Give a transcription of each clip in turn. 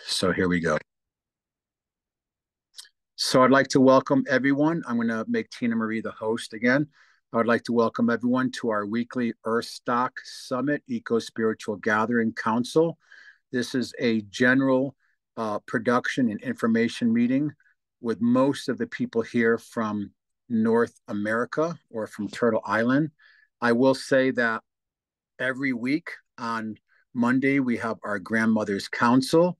So here we go. So I'd like to welcome everyone. I'm going to make Tina Marie the host again. I would like to welcome everyone to our weekly Earthstock Summit Eco-Spiritual Gathering Council. This is a general production and information meeting with most of the people here from North America or from Turtle Island. I will say that every week on Monday, we have our Grandmother's Council.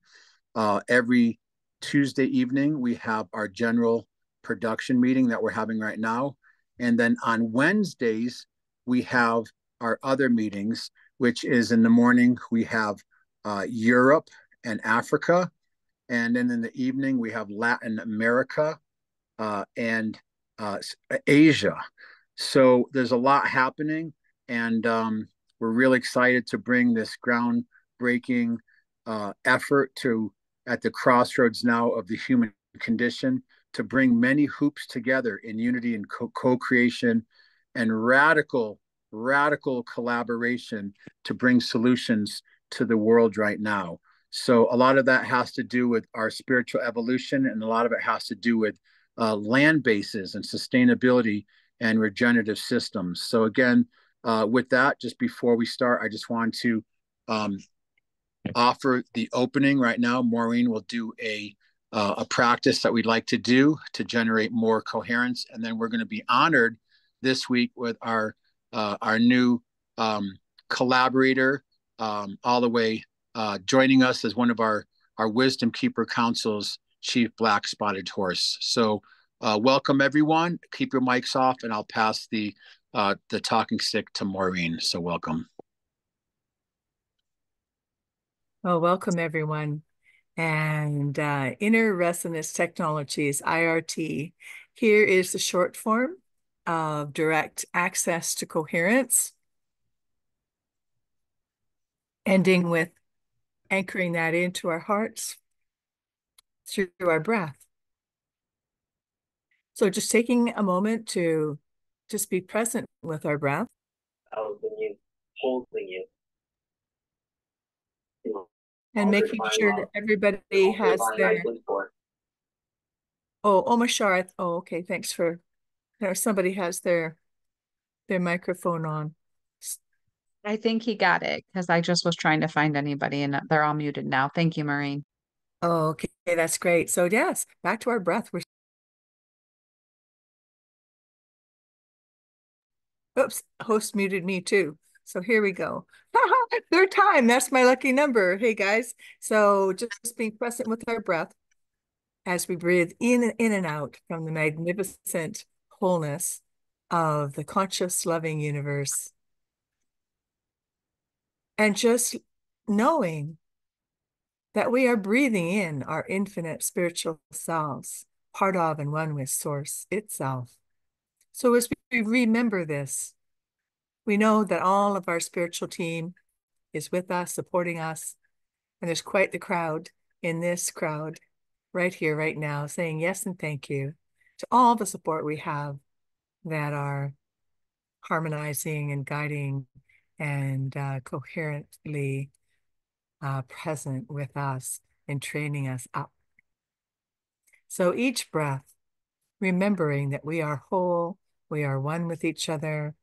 Every Tuesday evening, we have our general production meeting that we're having right now. And then on Wednesdays, we have our other meetings, which is in the morning, we have Europe and Africa. And then in the evening, we have Latin America and Asia. So there's a lot happening. And we're really excited to bring this groundbreaking effort to at the crossroads now of the human condition to bring many hoops together in unity and co-creation and radical collaboration to bring solutions to the world right now. So a lot of that has to do with our spiritual evolution, and a lot of it has to do with land bases and sustainability and regenerative systems. So again, with that, just before we start, I just want to offer the opening right now. Maureen will do a practice that we'd like to do to generate more coherence, and then we're going to be honored this week with our new collaborator, all the way joining us as one of our Wisdom Keeper Council's Chief Black Spotted Horse. So welcome everyone. Keep your mics off, and I'll pass the talking stick to Maureen. So welcome. Well, welcome everyone. And Inner Resonance Technologies, IRT. Here is the short form of direct access to coherence, ending with anchoring that into our hearts through our breath. So just taking a moment to just be present with our breath. Holding you. And making sure everybody has their... Oh, Omashar. Oh, okay. Thanks for... Somebody has their microphone on. I think he got it because I just was trying to find anybody and they're all muted now. Thank you, Maureen. Oh, okay. That's great. So yes, back to our breath. Oops, host muted me too. So here we go. Third time. That's my lucky number. Hey guys. So just being present with our breath as we breathe in and out from the magnificent wholeness of the conscious, loving universe. And just knowing that we are breathing in our infinite spiritual selves, part of and one with Source itself. So as we remember this, we know that all of our spiritual team is with us, supporting us. And there's quite the crowd in this crowd right here, right now, saying yes and thank you to all the support we have that are harmonizing and guiding and coherently present with us and training us up. So each breath, remembering that we are whole, we are one with each other,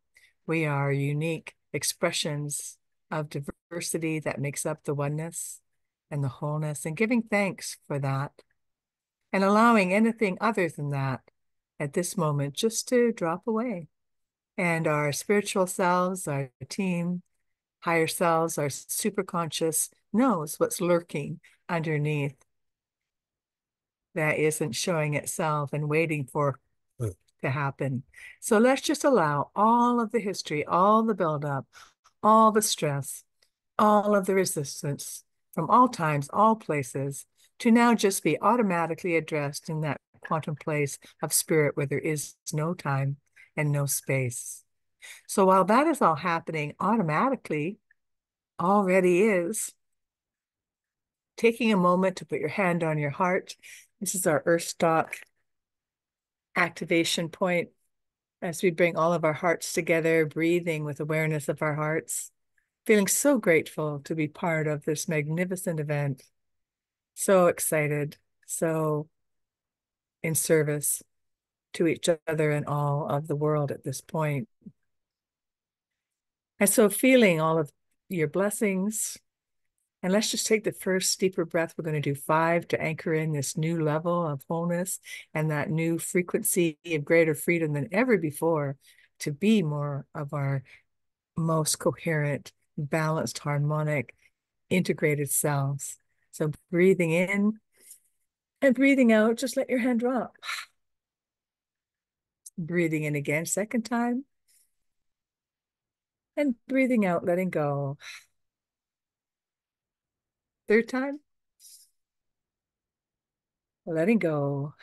we are unique expressions of diversity that makes up the oneness and the wholeness, and giving thanks for that, and allowing anything other than that at this moment just to drop away. And our spiritual selves, our team, higher selves, our superconscious knows what's lurking underneath that isn't showing itself and waiting for to happen. So let's just allow all of the history, all the buildup, all the stress, all of the resistance from all times, all places, to now just be automatically addressed in that quantum place of spirit where there is no time and no space. So while that is all happening automatically, already is, taking a moment to put your hand on your heart. This is our Earthstock activation point as we bring all of our hearts together, breathing with awareness of our hearts, feeling so grateful to be part of this magnificent event. so excited, so in service to each other and all of the world at this point. And so feeling all of your blessings. And let's just take the first deeper breath. We're going to do 5 to anchor in this new level of wholeness and that new frequency of greater freedom than ever before to be more of our most coherent, balanced, harmonic, integrated selves. So breathing in and breathing out, just let your hand drop. Breathing in again, second time. And breathing out, letting go. Third time. Letting go.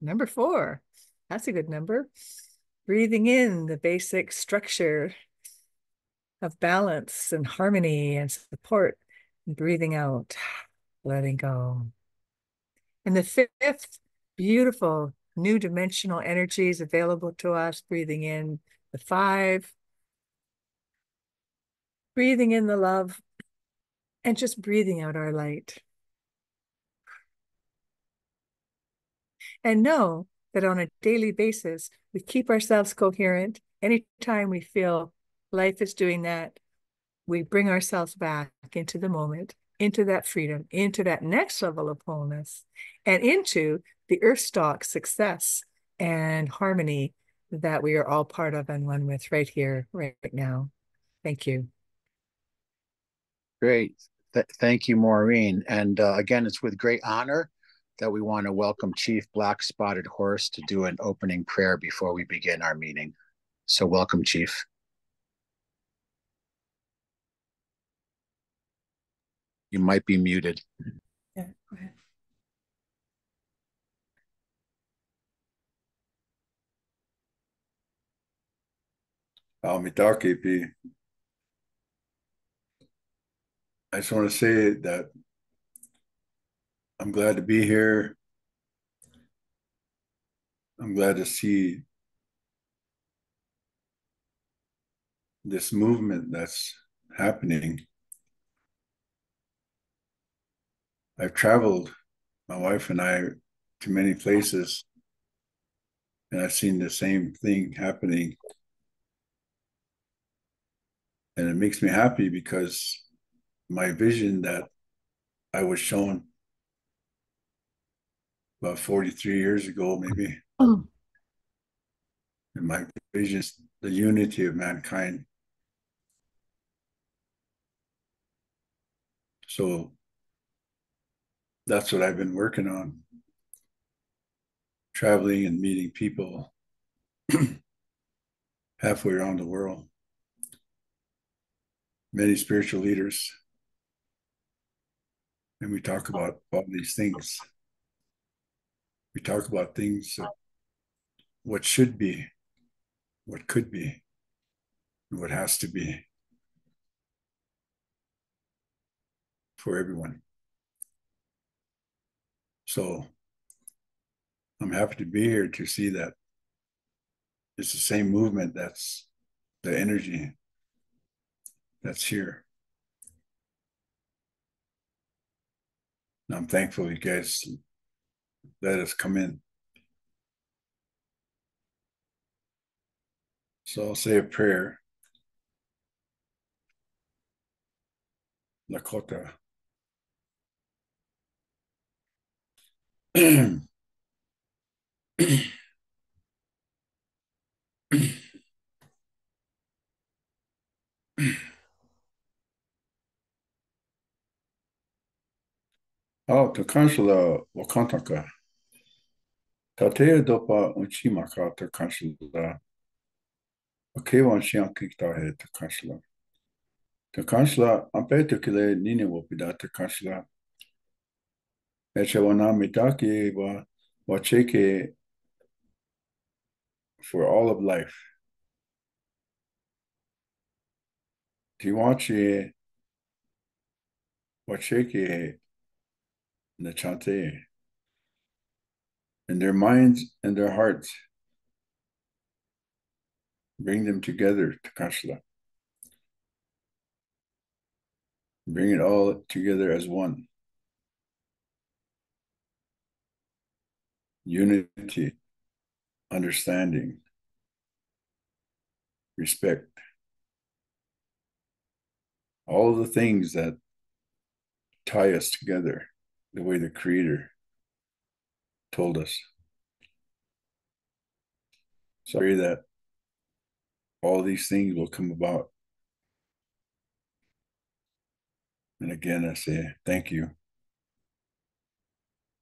Number 4. That's a good number. Breathing in the basic structure of balance and harmony and support. And breathing out, letting go. And the 5th, beautiful new dimensional energies available to us. Breathing in the 5. Breathing in the love. And just breathing out our light. And know that on a daily basis, we keep ourselves coherent. Anytime we feel life is doing that, we bring ourselves back into the moment, into that freedom, into that next level of wholeness, and into the Earthstock success and harmony that we are all part of and one with right here, right now. Thank you. Great. Thank you, Maureen. And again, it's with great honor that we want to welcome Chief Black Spotted Horse to do an opening prayer before we begin our meeting. So welcome, Chief. You might be muted. Yeah, go ahead. Mitake, I just want to say that I'm glad to be here. I'm glad to see this movement that's happening. I've traveled, my wife and I, to many places, and I've seen the same thing happening. And it makes me happy because my vision that I was shown about 43 years ago, maybe, and my vision is the unity of mankind. So that's what I've been working on, traveling and meeting people halfway around the world, many spiritual leaders. And we talk about all these things. We talk about things of what should be, what could be, and what has to be for everyone. So I'm happy to be here to see that it's the same movement, that's the energy that's here. And I'm thankful you guys let us come in. So I'll say a prayer. Lakota. Oh, Takanshala Wakantaka. Tatea dopa unchimaka Takanshala. Okewan Shiankita he Takanshala. Takanshala Ampetukile Nini Wopida Takanshala. Echawana Mitaki Wacheke for all of life. Tiwachi Wacheke Nachante. In their minds and their hearts, bring them together, Takashla. Bring it all together as one. unity, understanding, respect, all of the things that tie us together the way the Creator told us. Sorry that all these things will come about. And again, I say thank you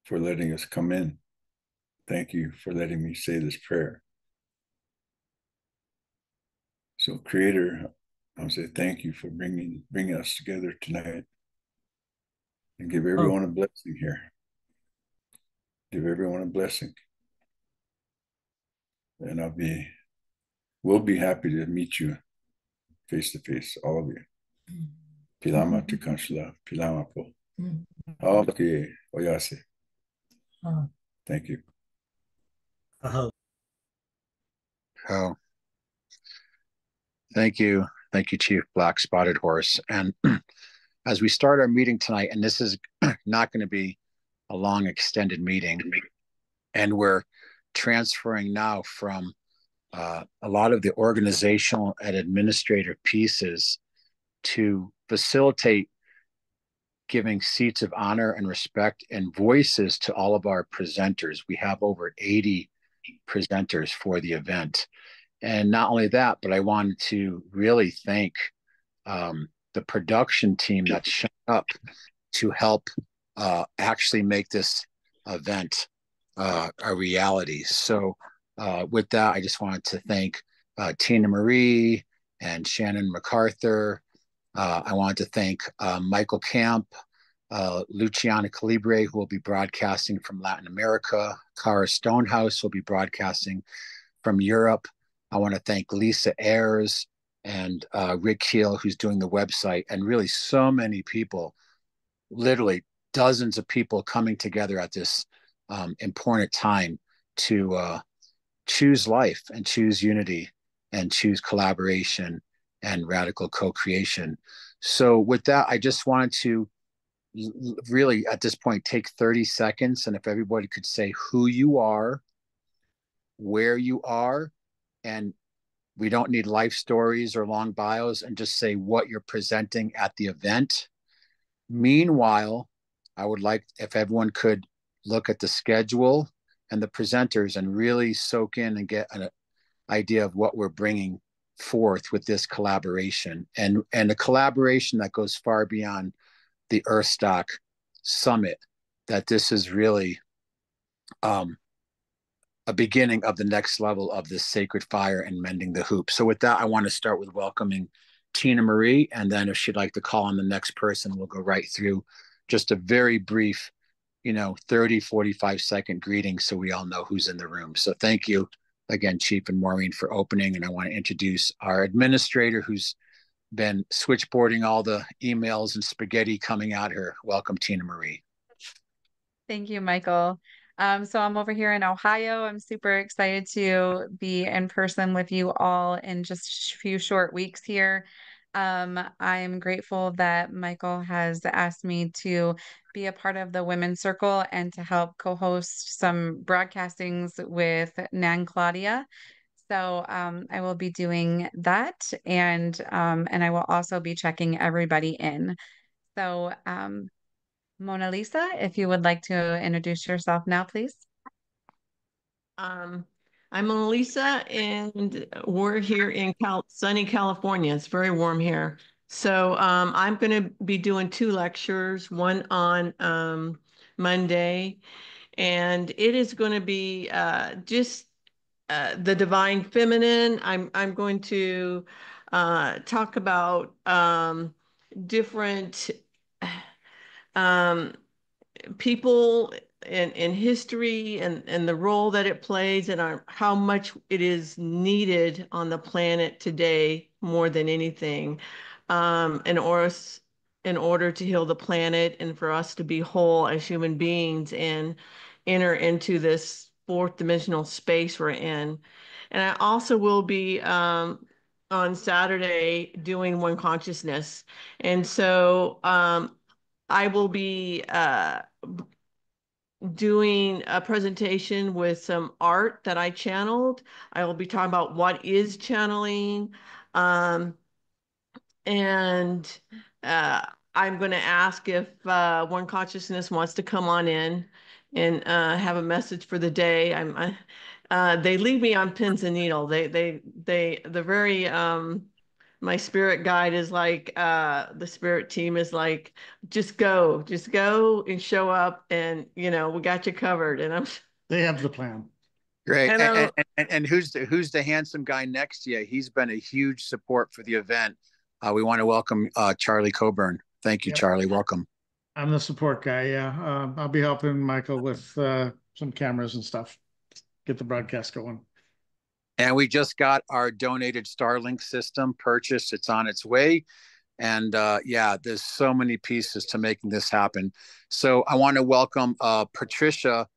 for letting us come in. Thank you for letting me say this prayer. So, Creator, I'll say thank you for bringing us together tonight, and give everyone a blessing here. Give everyone a blessing, and we'll be happy to meet you face to face, all of you. Pilama tukanshla, pilama po. Okay, oyase. Thank you. Oh, thank you. Thank you, Chief Black Spotted Horse. And as we start our meeting tonight, and this is not going to be a long extended meeting, and we're transferring now from a lot of the organizational and administrative pieces to facilitate giving seats of honor and respect and voices to all of our presenters. We have over 80 presenters for the event. And not only that, but I wanted to really thank the production team that's shown up to help actually make this event a reality. So with that, I just wanted to thank Tina Marie and Shannon MacArthur. I wanted to thank Michael Camp, Luciana Calibre, who will be broadcasting from Latin America. Cara Stonehouse will be broadcasting from Europe. I want to thank Lisa Ayers and Rick Keel, who's doing the website, and really so many people, literally dozens of people coming together at this important time to choose life and choose unity and choose collaboration and radical co-creation. So with that, I just wanted to really at this point take 30 seconds, and if everybody could say who you are, where you are, and we don't need life stories or long bios, and just say what you're presenting at the event. Meanwhile, I would like if everyone could look at the schedule and the presenters and really soak in and get an idea of what we're bringing forth with this collaboration, and a collaboration that goes far beyond the Earthstock Summit, that this is really a beginning of the next level of this sacred fire and mending the hoop. So with that, I want to start with welcoming Tina Marie, and then if she'd like to call on the next person, we'll go right through just a very brief, 30, 45-second greeting so we all know who's in the room. So thank you again, Chief and Maureen, for opening. And I want to introduce our administrator who's been switchboarding all the emails and spaghetti coming at her. Welcome, Tina Marie. Thank you, Michael. So I'm over here in Ohio. I'm super excited to be in person with you all in just a few short weeks here. I'm grateful that Michael has asked me to be a part of the Women's Circle and to help co-host some broadcastings with Nan Claudia. So I will be doing that, and I will also be checking everybody in. So Mona Lisa, if you would like to introduce yourself now, please. I'm Mona Lisa, and we're here in sunny California. It's very warm here. So I'm going to be doing 2 lectures, one on Monday, and it is going to be just the divine feminine. I'm going to talk about different people in history and the role that it plays and how much it is needed on the planet today more than anything, in order to heal the planet and for us to be whole as human beings and enter into this 4th dimensional space we're in. And I also will be on Saturday doing One Consciousness. And so I will be doing a presentation with some art that I channeled. I will be talking about what is channeling. And I'm going to ask if One Consciousness wants to come on in and have a message for the day. They leave me on pins and needles. The very my spirit guide is like the spirit team is like, just go and show up, and we got you covered. And they have the plan. Great. And And who's the handsome guy next to you? He's been a huge support for the event. We want to welcome Charlie Coburn. Thank you, Yep. Charlie. Welcome. I'm the support guy. Yeah, I'll be helping Michael with some cameras and stuff. Get the broadcast going. And we just got our donated Starlink system purchased. It's on its way. And yeah, there's so many pieces to making this happen. So I want to welcome Patricia.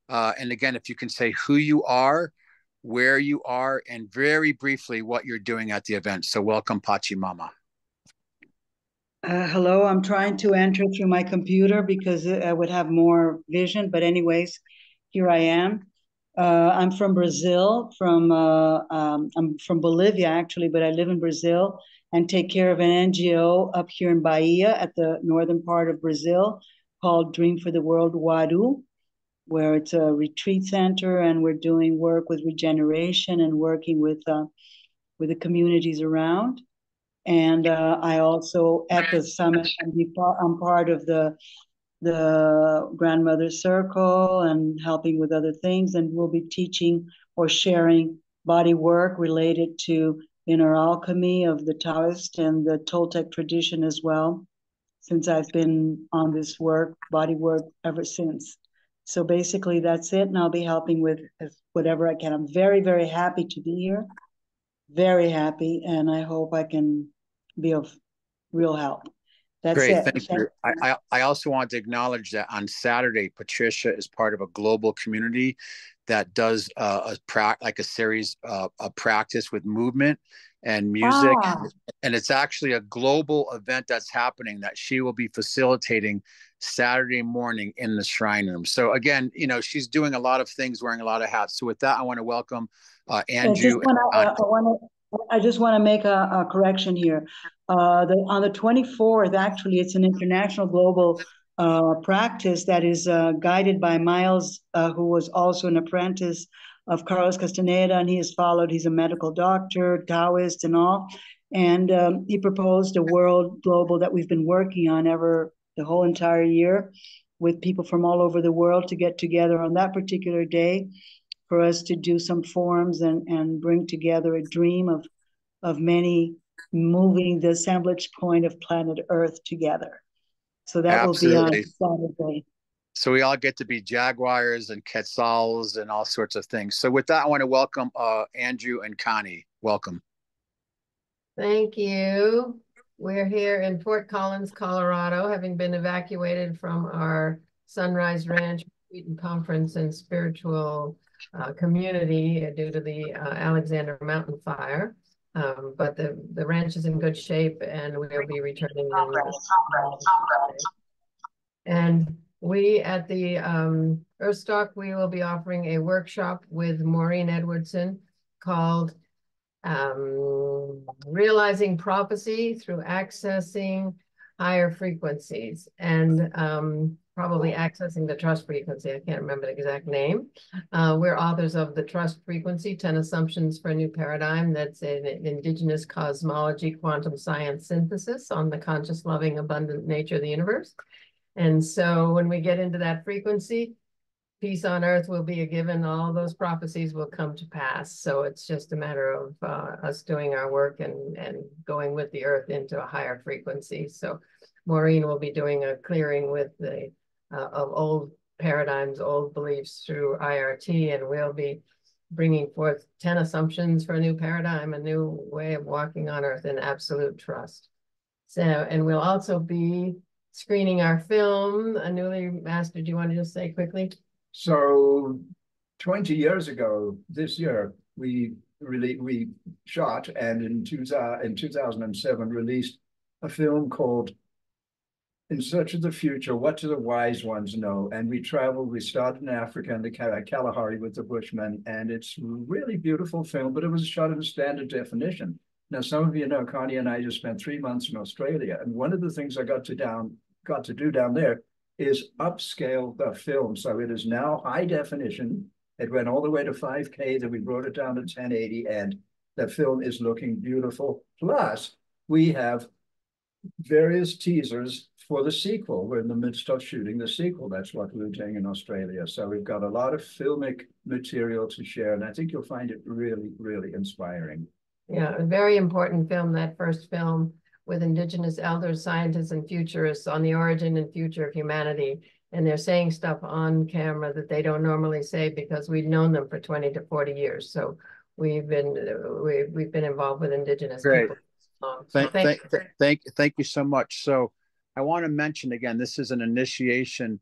And again, if you can say who you are, where you are, and very briefly what you're doing at the event. So welcome, Pachimama. Hello, I'm trying to enter through my computer because I would have more vision. But anyways, here I am. I'm from Brazil. I'm from Bolivia actually, but I live in Brazil and take care of an NGO up here in Bahia at the northern part of Brazil called Dream for the World Wadu, where it's a retreat center, and we're doing work with regeneration and working with the communities around. And I also at the summit, I'm part of the grandmother circle and helping with other things, and we'll be teaching or sharing body work related to inner alchemy of the Taoist and the Toltec tradition as well, since I've been on this body work ever since. So basically that's it, and I'll be helping with whatever I can. I'm very, very happy to be here, very happy, and I hope I can be of real help. That's Great, it. thank you. I also want to acknowledge that on Saturday, Patricia is part of a global community that does like a series of practice with movement and music. And it's actually a global event that's happening that she will be facilitating Saturday morning in the shrine room. So again, she's doing a lot of things, wearing a lot of hats. So with that, I want to welcome Andrew. I just want to make a correction here. On the 24th, actually, it's an international global practice that is guided by Miles, who was also an apprentice of Carlos Castaneda, and he's a medical doctor, Taoist and all. And he proposed a world global that we've been working on the whole entire year with people from all over the world to get together on that particular day for us to do some forums and bring together a dream of many moving the assemblage point of planet Earth together. So that Absolutely. will be on Saturday. So we all get to be jaguars and quetzals and all sorts of things. So with that, I want to welcome Andrew and Connie. Welcome. Thank you. We're here in Fort Collins, Colorado, having been evacuated from our Sunrise Ranch conference and spiritual community due to the Alexander Mountain fire. But the ranch is in good shape, and we'll be returning. And we at the Earthstock, we will be offering a workshop with Maureen Edwardson called Realizing Prophecy Through Accessing Higher Frequencies, and probably accessing the trust frequency. I can't remember the exact name. We're authors of The Trust Frequency, 10 Assumptions for a New Paradigm. That's an indigenous cosmology, quantum science synthesis on the conscious, loving, abundant nature of the universe. And so when we get into that frequency, peace on earth will be a given. All those prophecies will come to pass. So it's just a matter of us doing our work and going with the earth into a higher frequency. So Maureen will be doing a clearing with the of old paradigms, old beliefs through IRT, and we'll be bringing forth 10 assumptions for a new paradigm, a new way of walking on earth in absolute trust. So, and we'll also be screening our film, A Newly Mastered. Do you want to just say quickly? So 20 years ago, this year, we shot and in 2007 released a film called in search of the future, what do the wise ones know? And we traveled, we started in Africa and the Kalahari with the Bushmen, and it's a really beautiful film, but it was shot in standard definition. Now, some of you know, Connie and I just spent 3 months in Australia, and one of the things I got to do down there is upscale the film. So it is now high definition. It went all the way to 5K, then we brought it down to 1080, and the film is looking beautiful. Plus, we have various teasers for the sequel. We're in the midst of shooting the sequel. That's what we're doing in Australia. So we've got a lot of filmic material to share, and I think you'll find it really, really inspiring. Yeah, a very important film, that first film with Indigenous elders, scientists, and futurists on the origin and future of humanity. And they're saying stuff on camera that they don't normally say because we've known them for 20 to 40 years. So we've been involved with Indigenous Great. people. So Thank you so much. So I want to mention again, this is an initiation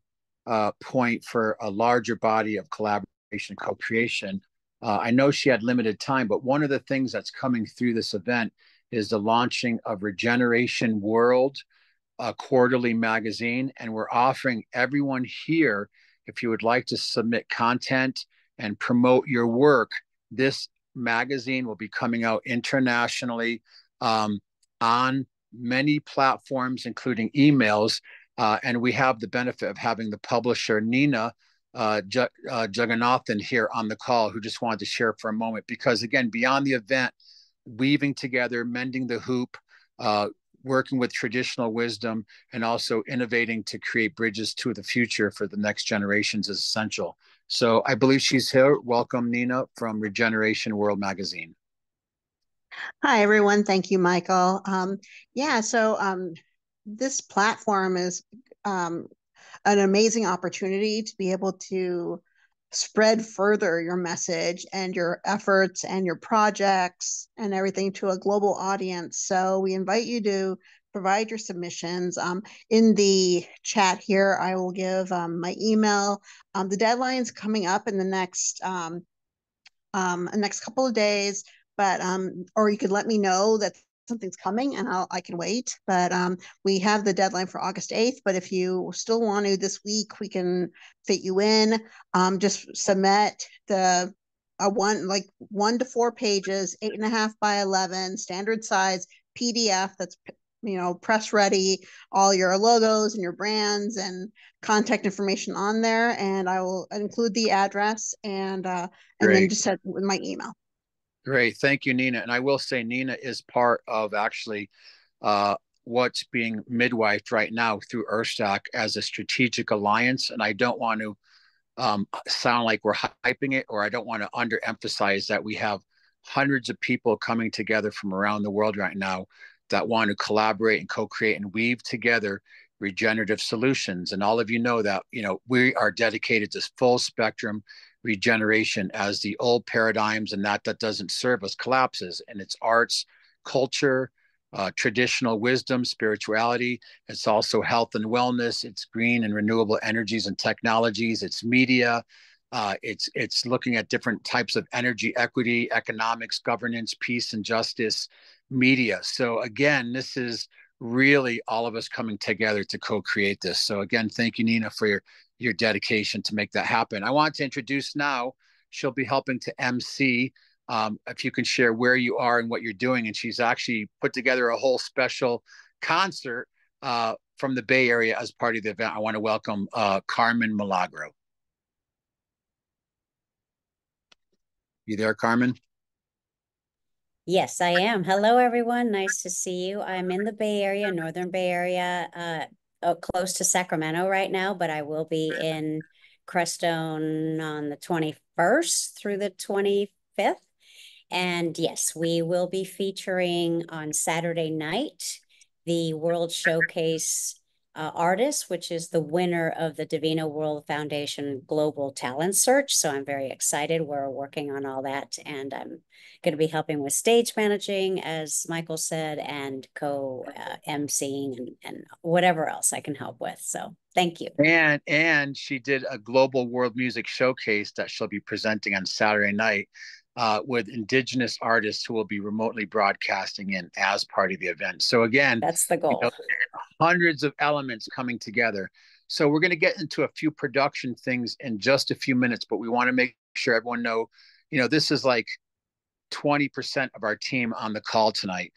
point for a larger body of collaboration, co-creation. I know she had limited time, but one of the things that's coming through this event is the launching of Regeneration World, a quarterly magazine, and we're offering everyone here, if you would like to submit content and promote your work, this magazine will be coming out internationally on many platforms, including emails. And we have the benefit of having the publisher, Nina Jagannathan, here on the call, who just wanted to share for a moment. Because again, beyond the event, weaving together, mending the hoop, working with traditional wisdom, and also innovating to create bridges to the future for the next generations is essential. So I believe she's here. Welcome, Nina, from Regeneration World Magazine. Hi, everyone. Thank you, Michael. This platform is an amazing opportunity to be able to spread further your message and your efforts and your projects and everything to a global audience. So we invite you to provide your submissions. In the chat here, I will give my email. The deadline's coming up in the next couple of days. But or you could let me know that something's coming and I can wait. But we have the deadline for August 8th. But if you still want to this week, we can fit you in. Just submit the 1 to 4 pages, 8.5 by 11, standard size PDF that's press ready, all your logos and your brands and contact information on there. And I will include the address and then just send with my email. Great. Thank you, Nina. And I will say Nina is part of actually what's being midwifed right now through Earthstock as a strategic alliance. And I don't want to sound like we're hyping it, or I don't want to underemphasize that we have hundreds of people coming together from around the world right now that want to collaborate and co-create and weave together regenerative solutions. And all of you know that, we are dedicated to full spectrum regeneration as the old paradigms and that doesn't serve us collapses. And it's arts, culture, traditional wisdom, spirituality. It's also health and wellness. It's green and renewable energies and technologies. It's media. It's looking at different types of energy equity, economics, governance, peace and justice, media. So again, this is really all of us coming together to co-create this. So again, thank you, Nina, for your dedication to make that happen. I want to introduce now, she'll be helping to MC. If you can share where you are and what you're doing. And she's actually put together a whole special concert from the Bay Area as part of the event. I want to welcome Carmen Milagro. You there, Carmen? Yes, I am. Hello, everyone. Nice to see you. I'm in the Bay Area, Northern Bay Area, close to Sacramento right now, but I will be in Crestone on the 21st through the 25th. And yes, we will be featuring on Saturday night the World Showcase artist, which is the winner of the Divino World Foundation Global Talent Search. So I'm very excited. We're working on all that. And I'm going to be helping with stage managing, as Michael said, and co-emceeing and whatever else I can help with. So thank you. And she did a global world music showcase that she'll be presenting on Saturday night. with indigenous artists who will be remotely broadcasting in as part of the event. So again, that's the goal. Hundreds of elements coming together. So we're going to get into a few production things in just a few minutes, but we want to make sure everyone know, this is like 20% of our team on the call tonight.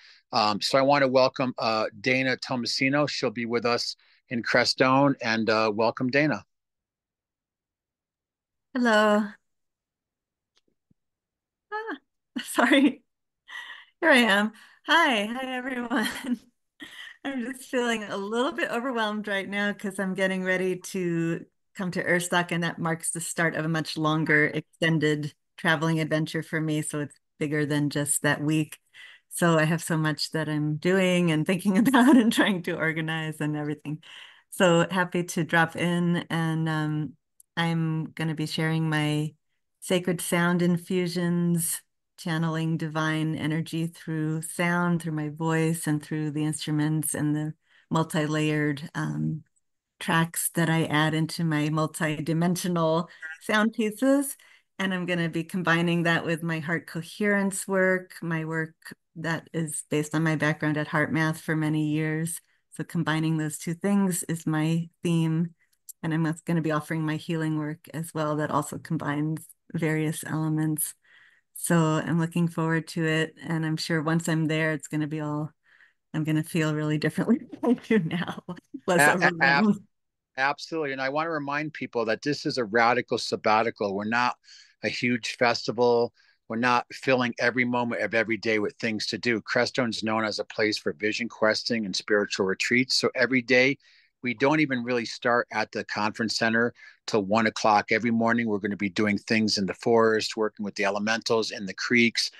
So I want to welcome Dana Tomasino. She'll be with us in Crestone, and welcome, Dana. Hello. Sorry. Here I am. Hi everyone. I'm just feeling a little bit overwhelmed right now because I'm getting ready to come to Earthstock, and that marks the start of a much longer extended traveling adventure for me. So it's bigger than just that week. So I have so much that I'm doing and thinking about and trying to organize and everything. So happy to drop in, and I'm going to be sharing my sacred sound infusions, channeling divine energy through sound, through my voice, and through the instruments and the multi-layered tracks that I add into my multi-dimensional sound pieces. And I'm going to be combining that with my heart coherence work, my work that is based on my background at Heart Math for many years. So combining those two things is my theme. And I'm going to be offering my healing work as well that also combines various elements. So I'm looking forward to it. And I'm sure once I'm there, it's going to be all, I'm going to feel really differently than I do now. Less overwhelmed. Absolutely. And I want to remind people that this is a radical sabbatical. We're not a huge festival. We're not filling every moment of every day with things to do. Crestone is known as a place for vision questing and spiritual retreats. So every day, we don't even really start at the conference center till 1 o'clock. Every morning, we're going to be doing things in the forest, working with the elementals in the creeks,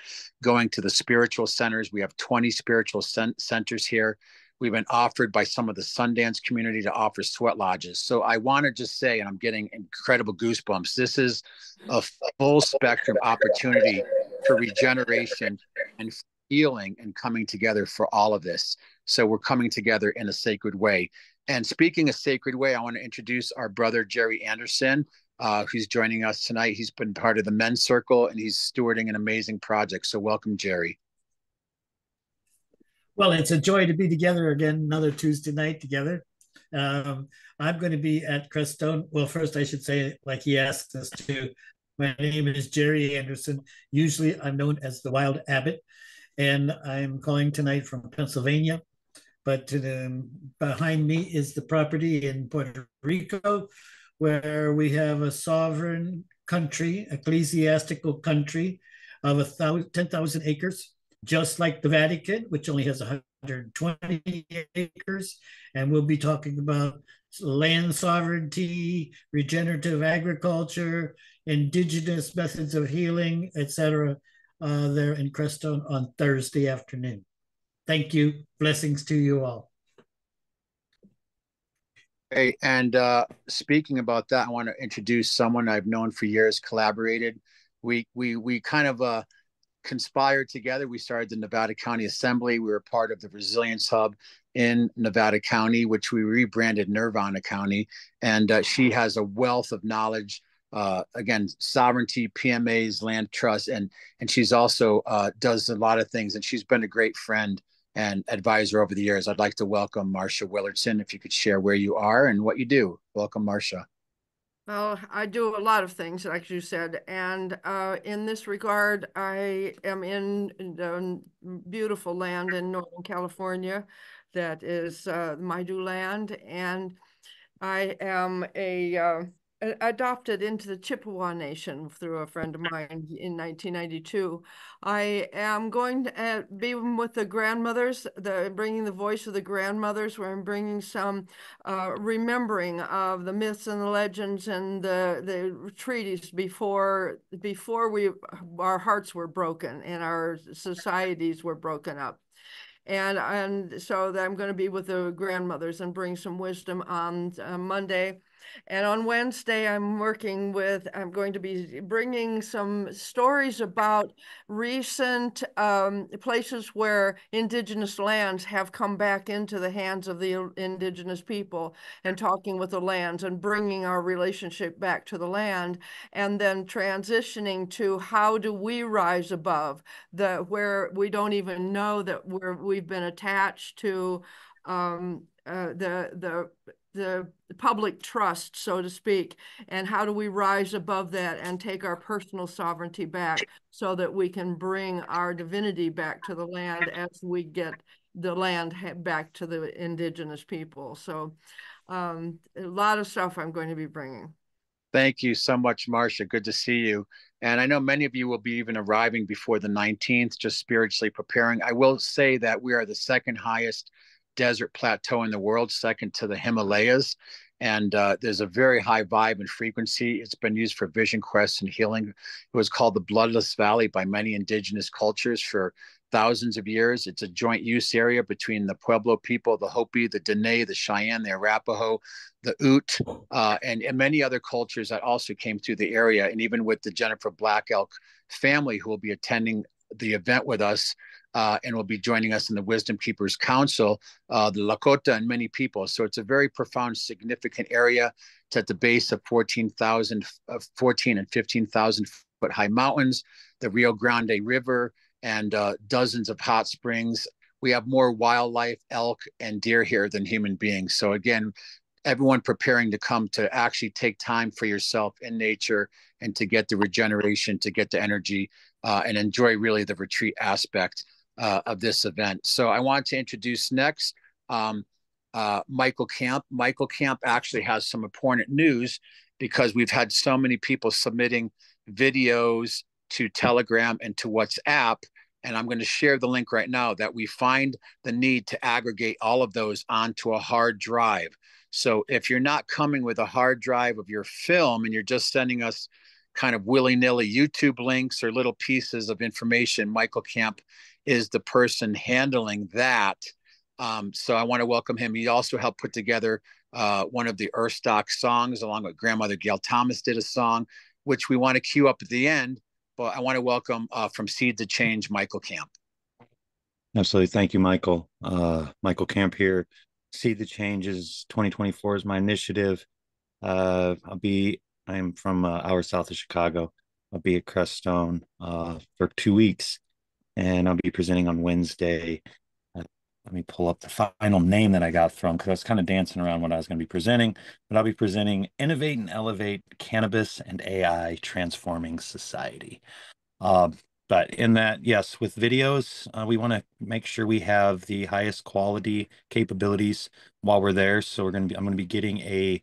going to the spiritual centers. We have 20 spiritual centers here. We've been offered by some of the Sundance community to offer sweat lodges. So I want to just say, and I'm getting incredible goosebumps, this is a full spectrum opportunity for regeneration and healing and coming together for all of this. So we're coming together in a sacred way. And speaking of sacred way, I want to introduce our brother, Jerry Anderson, who's joining us tonight. He's been part of the men's circle and he's stewarding an amazing project. So welcome, Jerry. Well, it's a joy to be together again, another Tuesday night together. I'm going to be at Crestone. Well, first I should say, like he asked us to, my name is Jerry Anderson. Usually I'm known as the Wild Abbot, and I'm calling tonight from Pennsylvania. But behind me is the property in Puerto Rico, where we have a sovereign country, ecclesiastical country of 10,000 acres, just like the Vatican, which only has 120 acres. And we'll be talking about land sovereignty, regenerative agriculture, indigenous methods of healing, etc. There in Crestone on Thursday afternoon. Thank you. Blessings to you all. Hey, and speaking about that, I want to introduce someone I've known for years, collaborated. We kind of conspired together. We started the Nevada County Assembly. We were part of the Resilience Hub in Nevada County, which we rebranded Nirvana County. And she has a wealth of knowledge, again, sovereignty, PMAs, land trust, and she's also does a lot of things. And she's been a great friend and advisor over the years. I'd like to welcome Marcia Willardson. If you could share where you are and what you do. Welcome, Marcia. Well, I do a lot of things, like you said, and in this regard, I am in the beautiful land in Northern California that is Maidu land, and I am adopted into the Chippewa Nation through a friend of mine in 1992. I am going to be with the grandmothers, bringing the voice of the grandmothers, where I'm bringing some remembering of the myths and the legends and the treaties before our hearts were broken and our societies were broken up. And so I'm going to be with the grandmothers and bring some wisdom on Monday. And on Wednesday, I'm going to be bringing some stories about recent places where indigenous lands have come back into the hands of the indigenous people, and talking with the lands and bringing our relationship back to the land, and then transitioning to how do we rise above where we don't even know that we've been attached to the public trust, so to speak, and how do we rise above that and take our personal sovereignty back so that we can bring our divinity back to the land as we get the land back to the indigenous people. So a lot of stuff I'm going to be bringing. Thank you so much, Marcia. Good to see you. And I know many of you will be even arriving before the 19th, just spiritually preparing. I will say that we are the second highest desert plateau in the world, second to the Himalayas. And there's a very high vibe and frequency. It's been used for vision quests and healing. It was called the Bloodless Valley by many indigenous cultures for thousands of years. It's a joint use area between the Pueblo people, the Hopi, the Dene, the Cheyenne, the Arapaho, the Ute, and many other cultures that also came through the area. And even with the Jennifer Black Elk family, who will be attending the event with us and will be joining us in the Wisdom Keepers Council, the Lakota, and many people. So it's a very profound, significant area. It's at the base of 14 and 15,000 foot high mountains, the Rio Grande River, and dozens of hot springs. We have more wildlife, elk, and deer here than human beings. So again, everyone preparing to come to actually take time for yourself in nature and to get the regeneration, to get the energy, and enjoy really the retreat aspect of this event. So I want to introduce next Michael Camp. Michael Camp actually has some important news because we've had so many people submitting videos to Telegram and to WhatsApp. And I'm going to share the link right now that we find the need to aggregate all of those onto a hard drive. So if you're not coming with a hard drive of your film and you're just sending us kind of willy-nilly YouTube links or little pieces of information, Michael Camp is the person handling that. So I want to welcome him. He also helped put together one of the Earthstock songs, along with grandmother Gail Thomas did a song, which we want to cue up at the end. But I want to welcome from Seed to Change, Michael Camp. Absolutely. Thank you, Michael. Michael Camp here. Seed the Changes 2024 is my initiative. I'm from hours south of Chicago. I'll be at Creststone for 2 weeks, and I'll be presenting on Wednesday. Let me pull up the final name that I got from, because I was kind of dancing around what I was going to be presenting, but I'll be presenting Innovate and Elevate Cannabis and AI Transforming Society. But in that, yes, with videos, we want to make sure we have the highest quality capabilities while we're there. So I'm going to be getting a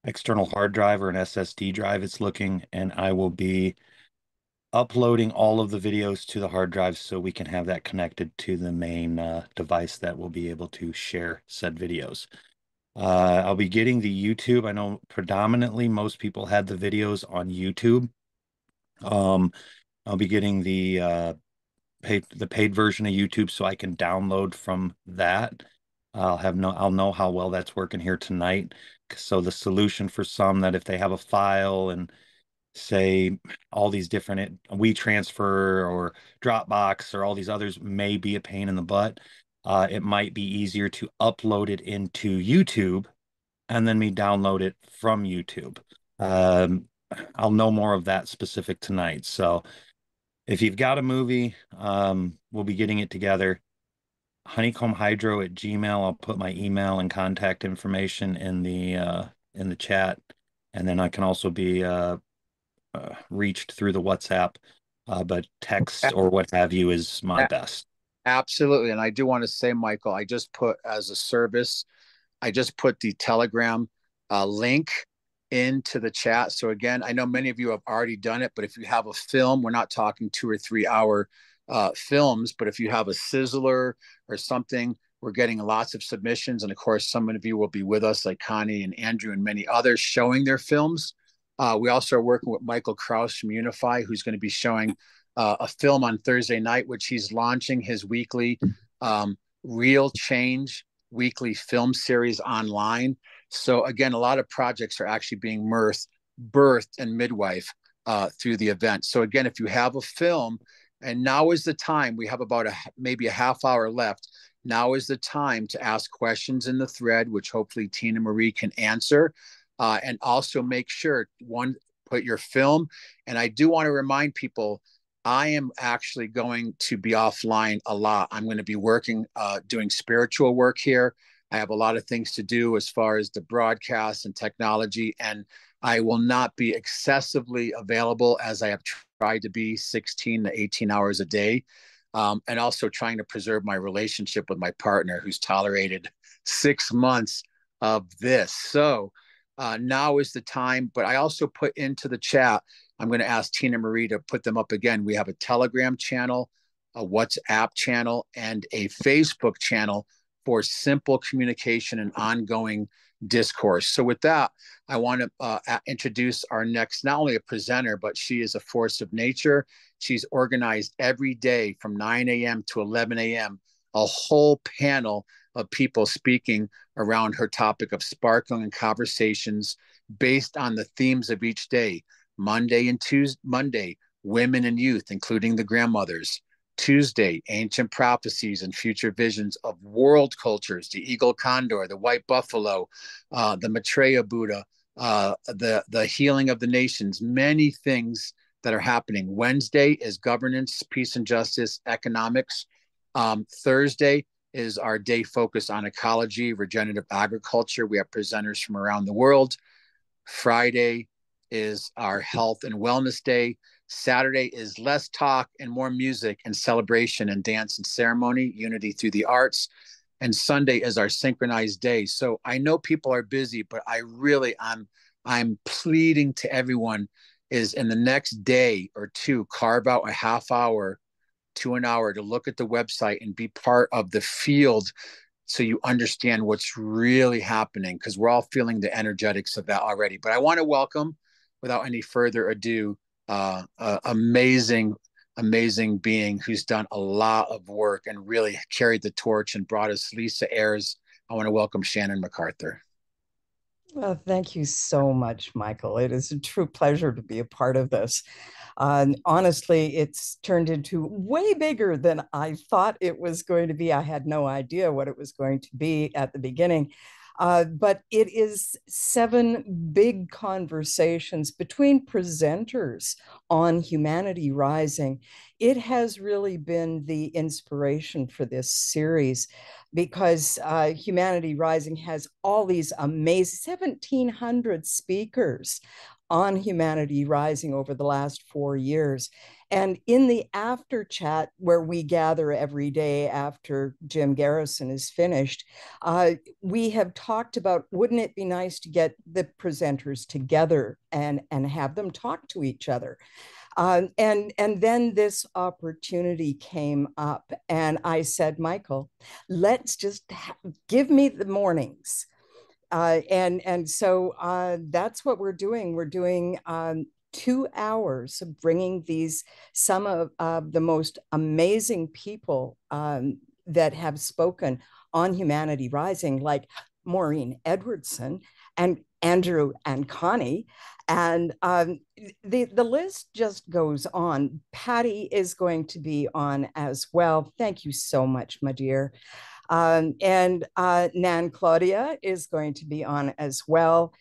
external hard drive or an SSD drive, it's looking, and I will be uploading all of the videos to the hard drive so we can have that connected to the main device that will be able to share said videos. I'll be getting the YouTube. I know predominantly most people had the videos on YouTube. I'll be getting the paid version of YouTube so I can download from that. I'll know how well that's working here tonight. So the solution for some that if they have a file and say all these different WeTransfer or Dropbox or all these others may be a pain in the butt, it might be easier to upload it into YouTube and then me download it from YouTube. I'll know more of that specific tonight. So if you've got a movie, we'll be getting it together. honeycombhydro@gmail. I'll put my email and contact information in the chat, and then I can also be reached through the WhatsApp, but text or what have you is my best. Absolutely. And I do want to say, Michael, I just put as a service, I just put the Telegram link into the chat. So again, I know many of you have already done it, but if you have a film, we're not talking 2 or 3 hour films, but if you have a sizzler or something, we're getting lots of submissions. And of course, some of you will be with us, like Connie and Andrew and many others, showing their films. We also are working with Michael Krause from Unify, who's going to be showing a film on Thursday night, which he's launching his weekly Real Change weekly film series online. So again, a lot of projects are actually being birthed and midwife through the event. So again, if you have a film, and now is the time, we have about maybe a half hour left. Now is the time to ask questions in the thread, which hopefully Tina Marie can answer. And also make sure, one, put your film. And I do want to remind people, I am actually going to be offline a lot. I'm going to be working, doing spiritual work here. I have a lot of things to do as far as the broadcast and technology, and I will not be excessively available as I have tried to be 16 to 18 hours a day. And also trying to preserve my relationship with my partner who's tolerated 6 months of this. So now is the time, but I also put into the chat, I'm going to ask Tina Marie to put them up again. We have a Telegram channel, a WhatsApp channel, and a Facebook channel for simple communication and ongoing discourse. So with that, I want to introduce our next, not only a presenter, but she is a force of nature. She's organized every day from 9 a.m. to 11 a.m., a whole panel of people speaking around her topic of sparkling conversations based on the themes of each day. Monday, women and youth, including the grandmothers. Tuesday, ancient prophecies and future visions of world cultures, the eagle condor, the white buffalo, the Maitreya Buddha, the healing of the nations, many things that are happening. Wednesday is governance, peace and justice, economics. Thursday is our day focused on ecology, regenerative agriculture. We have presenters from around the world. Friday is our health and wellness day. Saturday is less talk and more music and celebration and dance and ceremony, unity through the arts. And Sunday is our synchronized day. So I know people are busy, but I'm pleading to everyone is in the next day or two, carve out a half hour to an hour to look at the website and be part of the field so you understand what's really happening, because we're all feeling the energetics of that already. But I want to welcome, without any further ado, amazing being who's done a lot of work and really carried the torch and brought us Lisa Ayres. I want to welcome Shannon MacArthur. Well, thank you so much, Michael. It is a true pleasure to be a part of this. Honestly, it's turned into way bigger than I thought it was going to be. I had no idea what it was going to be at the beginning. But it is 7 big conversations between presenters on Humanity Rising. It has really been the inspiration for this series because Humanity Rising has all these amazing 1,700 speakers on Humanity Rising over the last 4 years. And in the after chat, where we gather every day after Jim Garrison is finished, we have talked about, wouldn't it be nice to get the presenters together and have them talk to each other? And then this opportunity came up, and I said, Michael, let's just give me the mornings. So that's what we're doing. We're doing 2 hours of bringing some of the most amazing people that have spoken on Humanity Rising, like Maureen Edwardson and Andrew and Connie. And the list just goes on. Patty is going to be on as well. Thank you so much, my dear. And Nan Claudia is going to be on as well.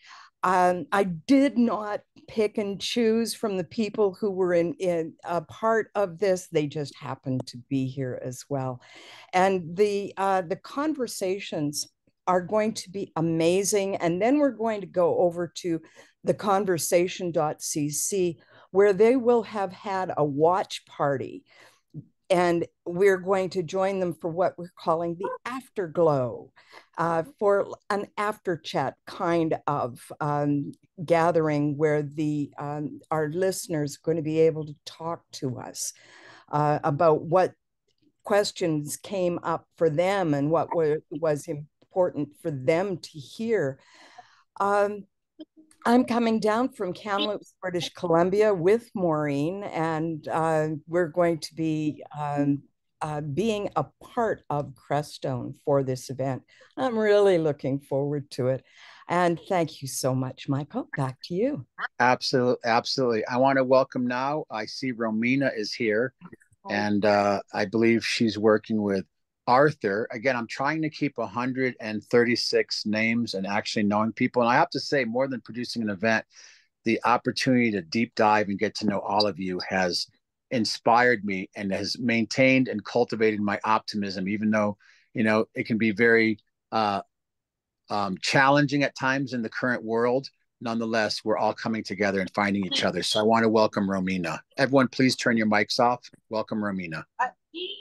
I did not pick and choose from the people who were in a part of this. They just happened to be here as well. And the conversations are going to be amazing. And then we're going to go over to the conversation.cc, where they will have had a watch party. And we're going to join them for what we're calling the afterglow, for an after chat kind of gathering where our listeners are going to be able to talk to us about what questions came up for them and what was important for them to hear. I'm coming down from Kamloops, British Columbia with Maureen, and we're going to be being a part of Crestone for this event. I'm really looking forward to it. And thank you so much, Michael. Back to you. Absolutely, absolutely. I want to welcome now. I see Romina is here, and I believe she's working with Arthur. Again, I'm trying to keep 136 names and actually knowing people. And I have to say, more than producing an event, the opportunity to deep dive and get to know all of you has inspired me and has maintained and cultivated my optimism, even though, it can be very challenging at times in the current world. Nonetheless, we're all coming together and finding each other. So I want to welcome Romina. Everyone, please turn your mics off. Welcome, Romina.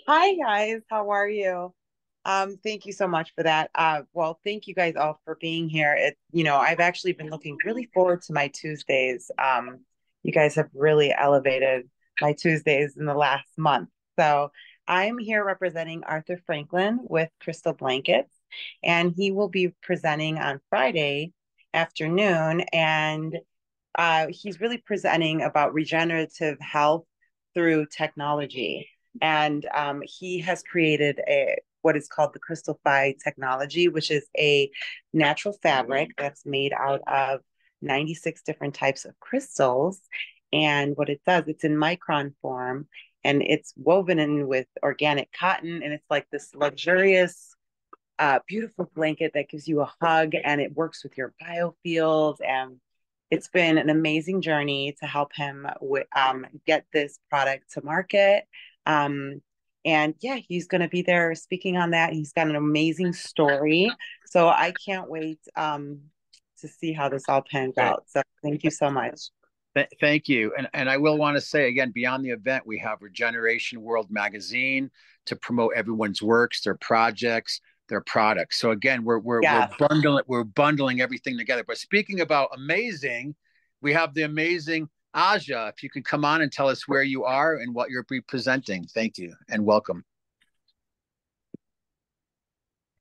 Hi, guys. How are you? Thank you so much for that. Well, thank you guys all for being here. I've actually been looking really forward to my Tuesdays. You guys have really elevated my Tuesdays in the last month. So I'm here representing Arthur Franklin with Crystal Blankets, and he will be presenting on Friday afternoon. And he's really presenting about regenerative health through technology. And he has created what is called the Crystalfy technology, which is a natural fabric that's made out of 96 different types of crystals. And what it does, it's in micron form, and it's woven in with organic cotton, and it's like this luxurious, beautiful blanket that gives you a hug, and it works with your biofields. And it's been an amazing journey to help him get this product to market. And yeah, he's going to be there speaking on that. He's got an amazing story. So I can't wait to see how this all pans out. So thank you so much. Thank you. And I will want to say again, beyond the event, we have Regeneration World Magazine to promote everyone's works, their projects, their products. So again, we're bundling everything together. But speaking about amazing, we have the amazing Aja. If you could come on and tell us where you are and what you're presenting. Thank you and welcome.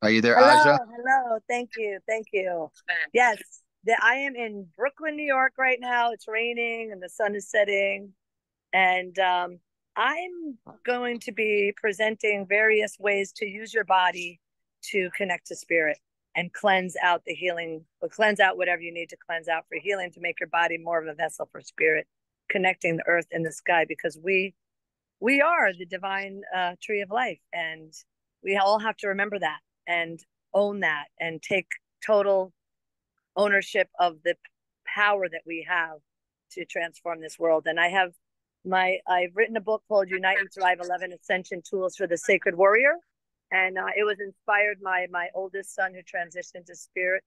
Are you there, Aja? Hello. Thank you. Yes, I am in Brooklyn, New York right now. It's raining and the sun is setting. And I'm going to be presenting various ways to use your body to connect to spirit and cleanse out the healing, or cleanse out whatever you need to cleanse out for healing, to make your body more of a vessel for spirit, connecting the earth and the sky, because we are the divine tree of life. And we all have to remember that and own that and take total ownership of the power that we have to transform this world. And I've written a book called Unite and Thrive 11 Ascension Tools for the Sacred Warrior. And it was inspired by my oldest son who transitioned to spirit.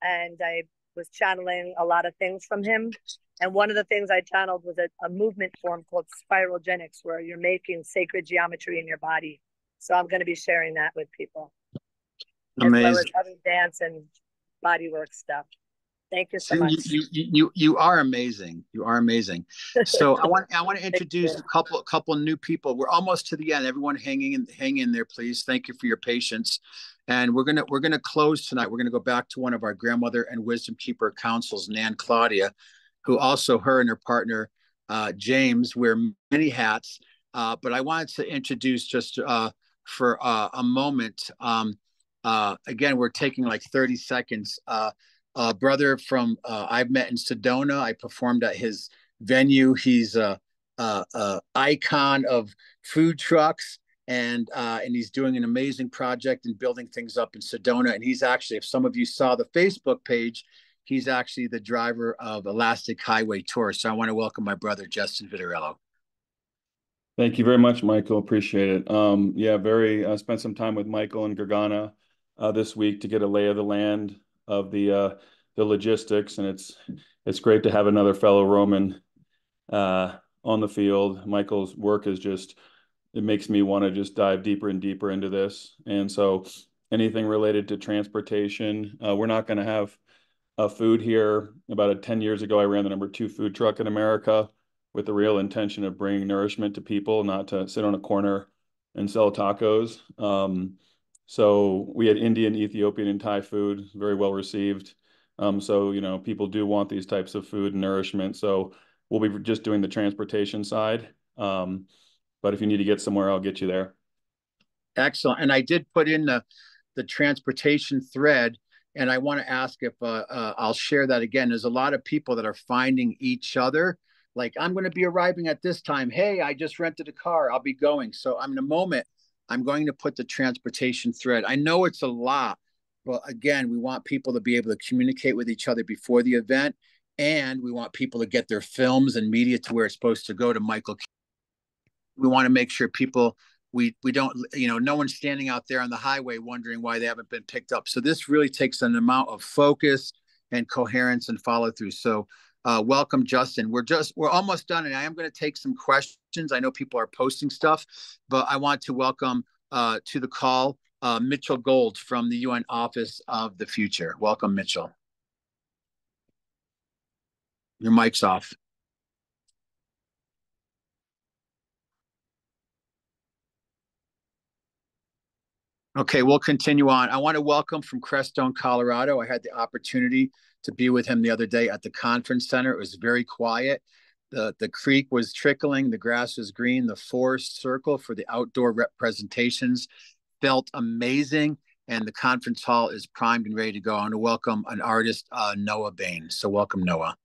And I was channeling a lot of things from him. And one of the things I channeled was a movement form called spiralgenics, where you're making sacred geometry in your body. So I'm going to be sharing that with people. Amazing. As well as other dance and bodywork stuff. Thank you so much. You are amazing. You are amazing. So I want to introduce a couple new people. We're almost to the end. Everyone hang in there, please. Thank you for your patience. And we're gonna close tonight. We're gonna go back to one of our grandmother and wisdom keeper councils, Nan Claudia, who also, her and her partner James, wear many hats. But I wanted to introduce just for a moment. Again, we're taking like 30 seconds. Brother from I've met in Sedona. I performed at his venue. He's a icon of food trucks, and he's doing an amazing project and building things up in Sedona. And he's actually, if some of you saw the Facebook page, he's actually the driver of Elastic Highway Tour. So I want to welcome my brother Justin Vitarello. Thank you very much, Michael. Appreciate it. I spent some time with Michael and Gergana this week to get a lay of the land of the logistics, and it's great to have another fellow Roman on the field. Michael's work is it makes me want to just dive deeper and deeper into this. And so anything related to transportation, we're not going to have food here. About 10 years ago, I ran the #2 food truck in America with the real intention of bringing nourishment to people, not to sit on a corner and sell tacos. So we had Indian, Ethiopian, and Thai food, very well received. So people do want these types of food and nourishment. So we'll be just doing the transportation side. But if you need to get somewhere, I'll get you there. Excellent. And I did put in the transportation thread And I want to ask if I'll share that again. There's a lot of people that are finding each other. Like, I'm going to be arriving at this time. Hey, I just rented a car. I'll be going. So I'm in a moment. I'm going to put the transportation thread. I know it's a lot, but again, we want people to be able to communicate with each other before the event. And we want people to get their films and media to where it's supposed to go to Michael. We want to make sure people, we don't, no one's standing out there on the highway wondering why they haven't been picked up. So this really takes an amount of focus and coherence and follow through. So welcome, Justin. We're almost done, and I am going to take some questions. I know people are posting stuff, but I want to welcome to the call Mitchell Gold from the UN Office of the Future. Welcome, Mitchell. Your mic's off. Okay, we'll continue on. I want to welcome from Crestone, Colorado. I had the opportunity to be with him the other day at the conference center. It was very quiet. The creek was trickling, the grass was green, the forest circle for the outdoor representations felt amazing, and the conference hall is primed and ready to go. I want to welcome an artist, Noah Bain. So welcome, Noah.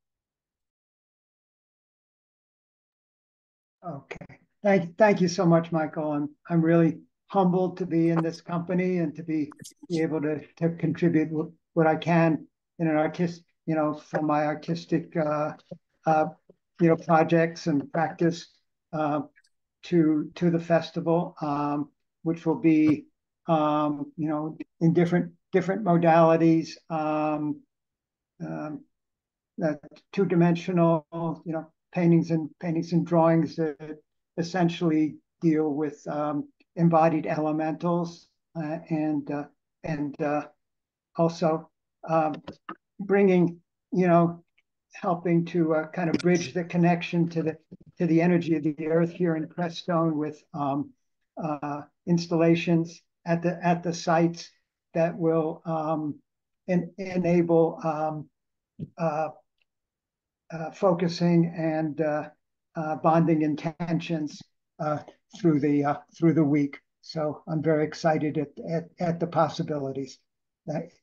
Okay, thank you so much, Michael. I'm really humbled to be in this company and to be able to contribute what I can in an artist, from my artistic, projects and practice to the festival, which will be, in different modalities, two-dimensional, paintings and drawings that essentially deal with embodied elementals and also bringing, helping to kind of bridge the connection to the energy of the earth here in Crestone with installations at the sites that will enable focusing and bonding intentions through the week. So I'm very excited at the possibilities.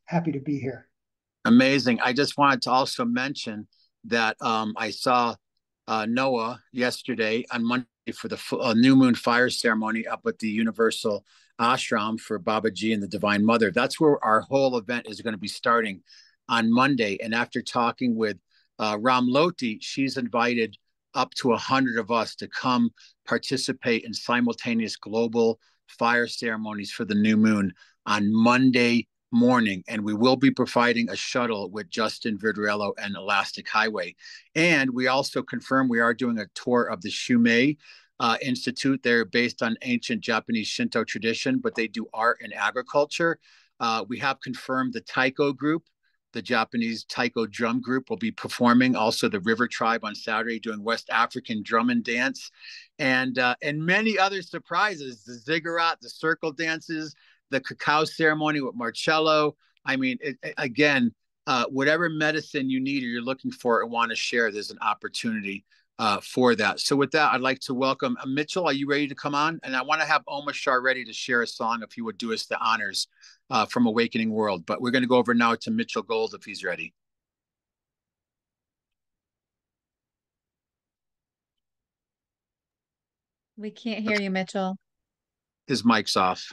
Happy to be here. Amazing. I just wanted to also mention that I saw Noah yesterday on Monday for the new moon fire ceremony up at the Universal Ashram for Babaji and the Divine Mother. That's where our whole event is going to be starting on Monday. And after talking with Ram Loti, she's invited up to 100 of us to come participate in simultaneous global fire ceremonies for the new moon on Monday morning. And we will be providing a shuttle with Justin Verdurello and Elastic Highway. And we also confirm we are doing a tour of the Shumei Institute. They're based on ancient Japanese Shinto tradition, but they do art and agriculture. We have confirmed the Taiko group, the Japanese Taiko drum group, will be performing. Also, the River Tribe on Saturday doing West African drum and dance, and many other surprises. The ziggurat, the circle dances, the cacao ceremony with Marcello. I mean, again, whatever medicine you need or you're looking for and want to share, there's an opportunity for that. So with that, I'd like to welcome Mitchell. Are you ready to come on? And I want to have Omashar ready to share a song if he would do us the honors from Awakening World. But we're going to go over now to Mitchell Gold if he's ready. We can't hear you, Mitchell. His mic's off.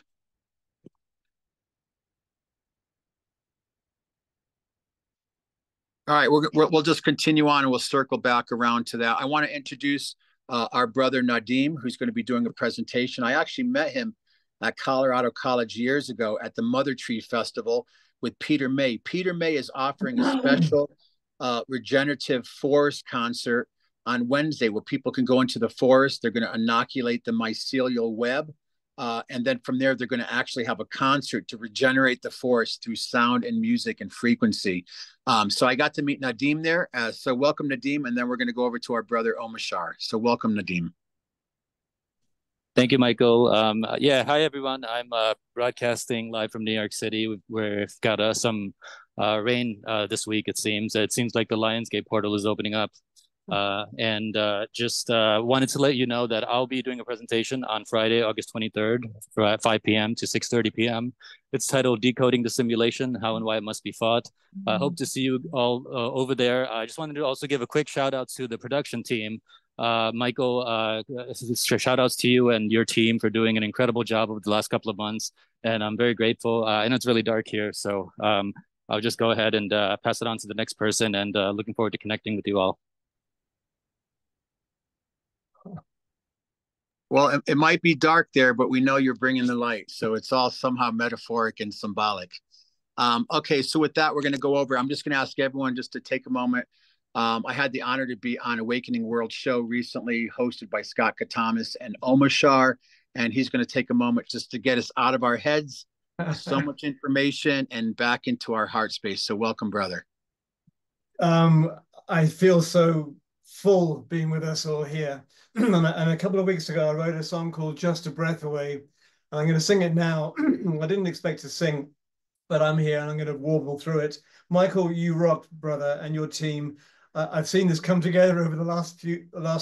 All right, we'll just continue on and we'll circle back around to that. I want to introduce our brother Nadim, who's going to be doing a presentation. I actually met him at Colorado College years ago at the Mother Tree Festival with Peter May. Peter May is offering a special regenerative forest concert on Wednesday where people can go into the forest. They're going to inoculate the mycelial web. And then from there, they're going to actually have a concert to regenerate the forest through sound and music and frequency. So I got to meet Nadim there. So welcome, Nadim. And then we're going to go over to our brother, Omashar. So welcome, Nadim. Thank you, Michael. Yeah, hi, everyone. I'm broadcasting live from New York City. We've got some rain this week, it seems. It seems like the Lionsgate portal is opening up. And just wanted to let you know that I'll be doing a presentation on Friday, August 23rd, at 5 p.m. to 6:30 p.m. It's titled Decoding the Simulation, How and Why It Must Be Fought. I hope to see you all over there. I just wanted to also give a quick shout out to the production team. Michael, shout outs to you and your team for doing an incredible job over the last couple of months. And I'm very grateful. I know it's really dark here, so I'll just go ahead and pass it on to the next person, and looking forward to connecting with you all. Well, it might be dark there, but we know you're bringing the light. So it's all somehow metaphoric and symbolic. Okay, so with that, we're going to go over. I'm just going to ask everyone just to take a moment. I had the honor to be on Awakening World show recently, hosted by Scott Katamas and Omashar, and he's going to take a moment just to get us out of our heads, so much information, and back into our heart space. So welcome, brother. I feel so full being with us all here. And a couple of weeks ago, I wrote a song called Just a Breath Away. And I'm going to sing it now. I didn't expect to sing, but I'm here and I'm going to warble through it. Michael, you rock, brother, and your team. I've seen this come together over the last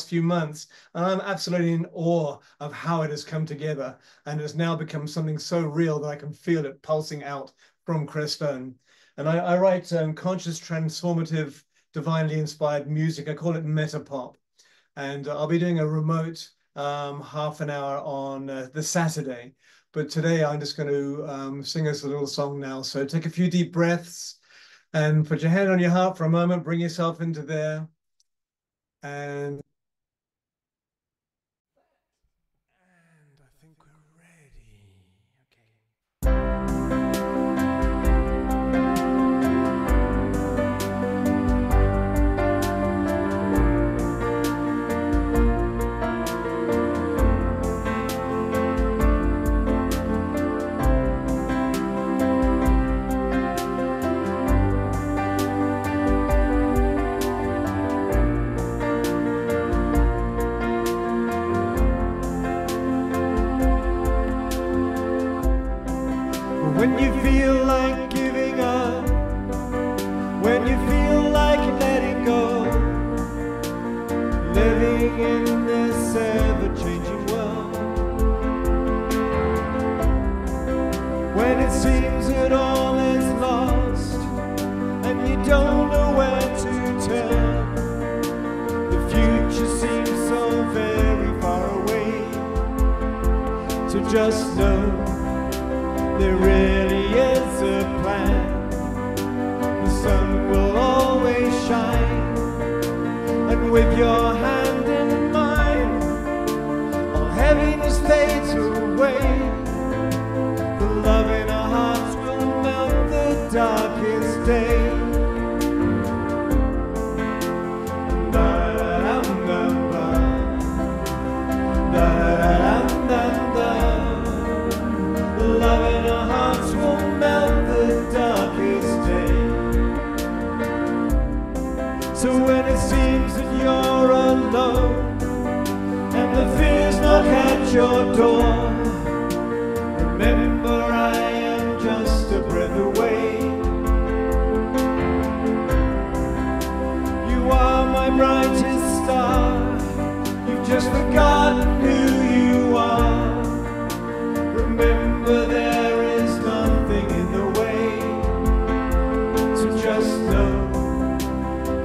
few months, and I'm absolutely in awe of how it has come together, and has now become something so real that I can feel it pulsing out from Crestone. And I write conscious, transformative, divinely inspired music. I call it meta pop. And I'll be doing a remote half an hour on the Saturday. But today I'm just going to sing us a little song now. So take a few deep breaths and put your hand on your heart for a moment. Bring yourself into there. And I think we're ready. When you feel like giving up, when you feel like letting go, living in this ever-changing world, when it seems that all is lost and you don't know where to turn, the future seems so very far away, so just know there really is a plan. The sun will always shine, and with your hand in mine, all heaviness fades away. The love in our hearts will melt the darkest day. Love in our hearts will melt the darkest day. So when it seems that you're alone and the fears knock at your door, remember I am just a breath away. You are my brightest star, you've just forgotten who you are. Remember there is nothing in the way, so just know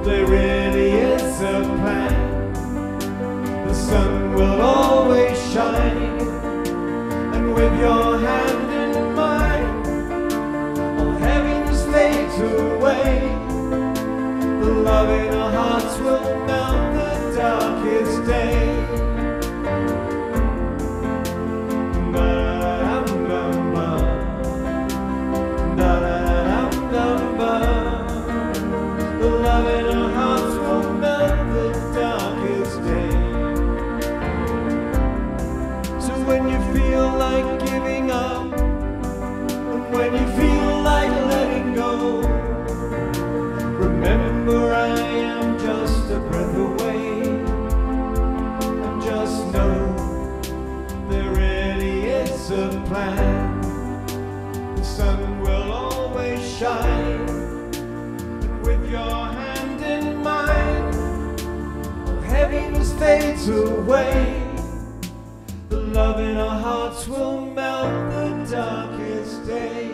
there really is a plan. The sun will always shine, melts away. The love in our hearts will melt the darkest day.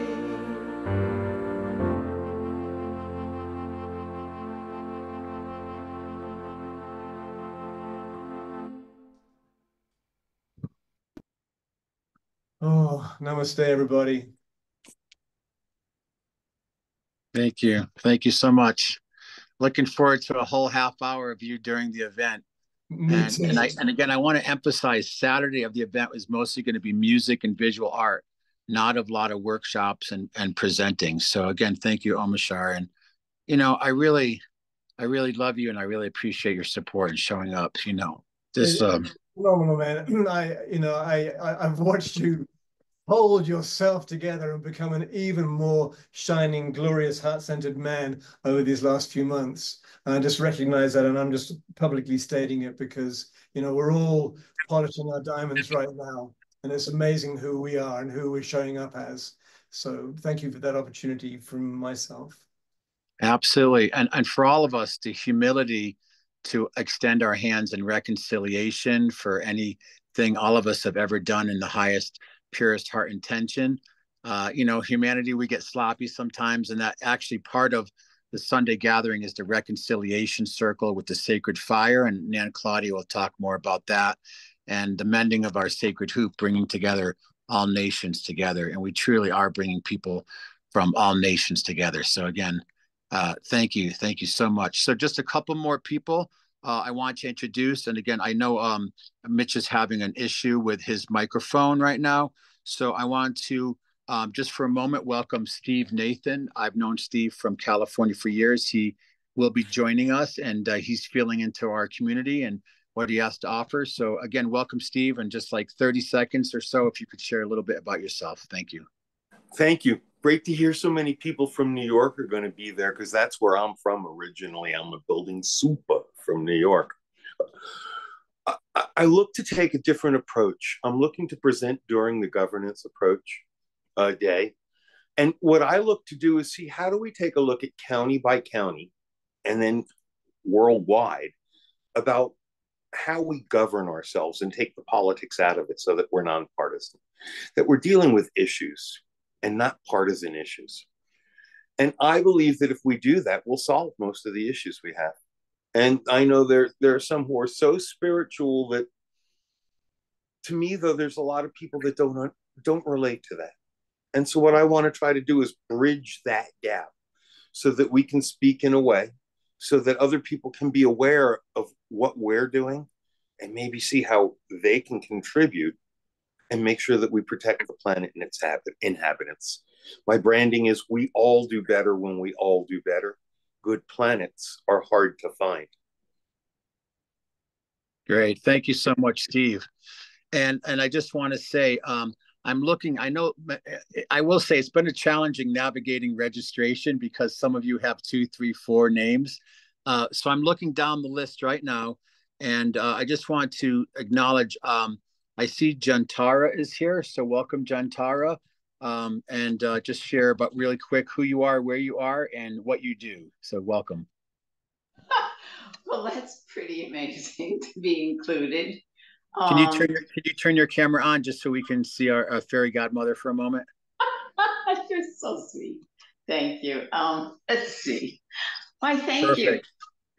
Oh, namaste, everybody. Thank you. Thank you so much. Looking forward to a whole half hour of you during the event. Me too. And again, I want to emphasize Saturday of the event was mostly going to be music and visual art, not a lot of workshops and presenting. So again, thank you, Omashar. And, you know, I really love you and I really appreciate your support and showing up, you know, this, Phenomenal, man. I've watched you hold yourself together and become an even more shining, glorious, heart-centered man over these last few months. And I just recognize that, and I'm just publicly stating it because, you know, we're all polishing our diamonds right now, and it's amazing who we are and who we're showing up as. So thank you for that opportunity from myself. Absolutely. And for all of us, the humility to extend our hands in reconciliation for anything all of us have ever done in the highest, purest heart intention. You know, humanity, we get sloppy sometimes, and that actually part of the Sunday gathering is the reconciliation circle with the sacred fire. And Nan Claudia will talk more about that and the mending of our sacred hoop, bringing together all nations together. And we truly are bringing people from all nations together. So again, thank you. Thank you so much. So just a couple more people I want to introduce. And again, I know Mitch is having an issue with his microphone right now. So I want to just for a moment welcome Steve Nathan. I've known Steve from California for years. He will be joining us and he's feeling into our community and what he has to offer. So again, welcome Steve, and just like 30 seconds or so, if you could share a little bit about yourself. Thank you. Thank you. Great to hear so many people from New York are going to be there because that's where I'm from originally. I'm a building super from New York. I look to take a different approach. I'm looking to present during the governance approach day. And what I look to do is see how do we take a look at county by county and then worldwide about how we govern ourselves and take the politics out of it so that we're nonpartisan, that we're dealing with issues and not partisan issues. And I believe that if we do that, we'll solve most of the issues we have. And I know there are some who are so spiritual that, to me, though, there's a lot of people that don't relate to that. And so what I want to try to do is bridge that gap so that we can speak in a way so that other people can be aware of what we're doing and maybe see how they can contribute and make sure that we protect the planet and its inhabitants. My branding is we all do better when we all do better. Good planets are hard to find. Great. Thank you so much, Steve. And I just want to say, I'm looking, I know, I will say it's been a challenging navigating registration because some of you have 2, 3, 4 names. So I'm looking down the list right now, and I just want to acknowledge, I see Jantara is here. So welcome, Jantara. And just share about really quick who you are, where you are, and what you do. So welcome. Well, that's pretty amazing to be included. Can you turn your camera on just so we can see our fairy godmother for a moment? You're so sweet. Thank you. Let's see. Why, thank you.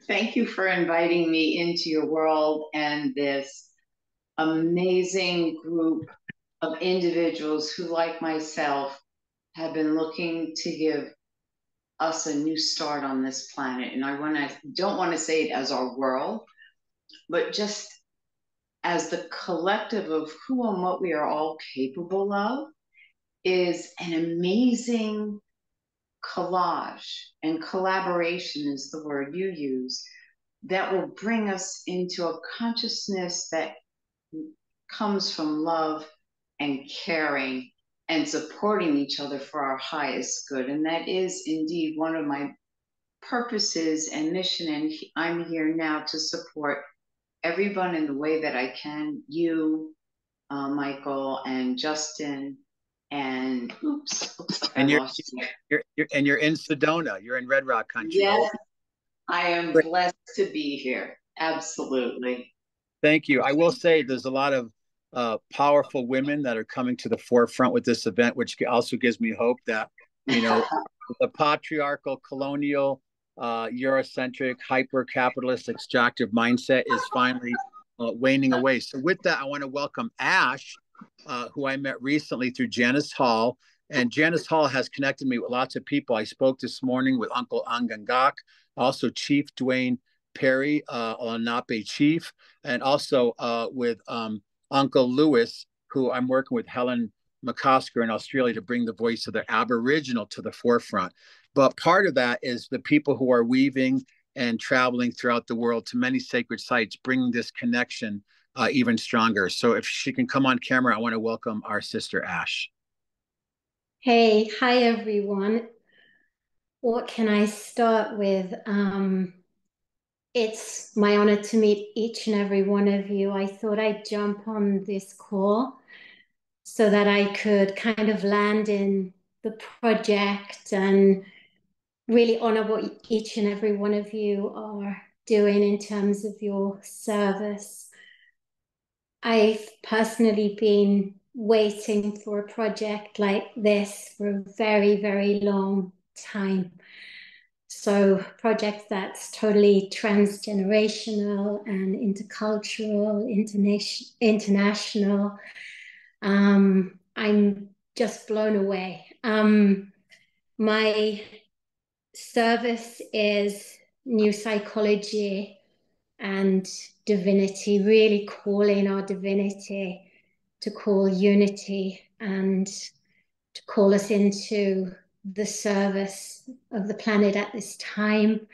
Thank you for inviting me into your world and this amazing group of individuals who, like myself, have been looking to give us a new start on this planet. And don't want to say it as our world, but just as the collective of who and what we are all capable of is an amazing collage, and collaboration is the word you use, that will bring us into a consciousness that comes from love and caring and supporting each other for our highest good. And that is indeed one of my purposes and mission. And I'm here now to support everyone in the way that I can. You, Michael, and Justin, and oops, And I you're lost you. you're in Sedona. You're in Red Rock country. Yes, I am blessed to be here. Absolutely. Thank you. I will say there's a lot of powerful women that are coming to the forefront with this event, which also gives me hope that, you know, the patriarchal, colonial, Eurocentric, hyper-capitalist, extractive mindset is finally waning away. So with that, I want to welcome Ash, who I met recently through Janice Hall. And Janice Hall has connected me with lots of people. I spoke this morning with Uncle Angangak, also Chief Dwayne Perry, Lenape Chief, and also with Uncle Lewis, who I'm working with Helen McCosker in Australia to bring the voice of the Aboriginal to the forefront. But part of that is the people who are weaving and traveling throughout the world to many sacred sites, bringing this connection even stronger. So if she can come on camera, I want to welcome our sister Ash. Hey, hi everyone. What can I start with? It's my honor to meet each and every one of you. I thought I'd jump on this call so that I could kind of land in the project and really honor what each and every one of you are doing in terms of your service. I've personally been waiting for a project like this for a very, very long time. So project that's totally transgenerational and intercultural, international. I'm just blown away. My service is new psychology and divinity, really calling our divinity to call unity and to call us into the service of the planet at this time.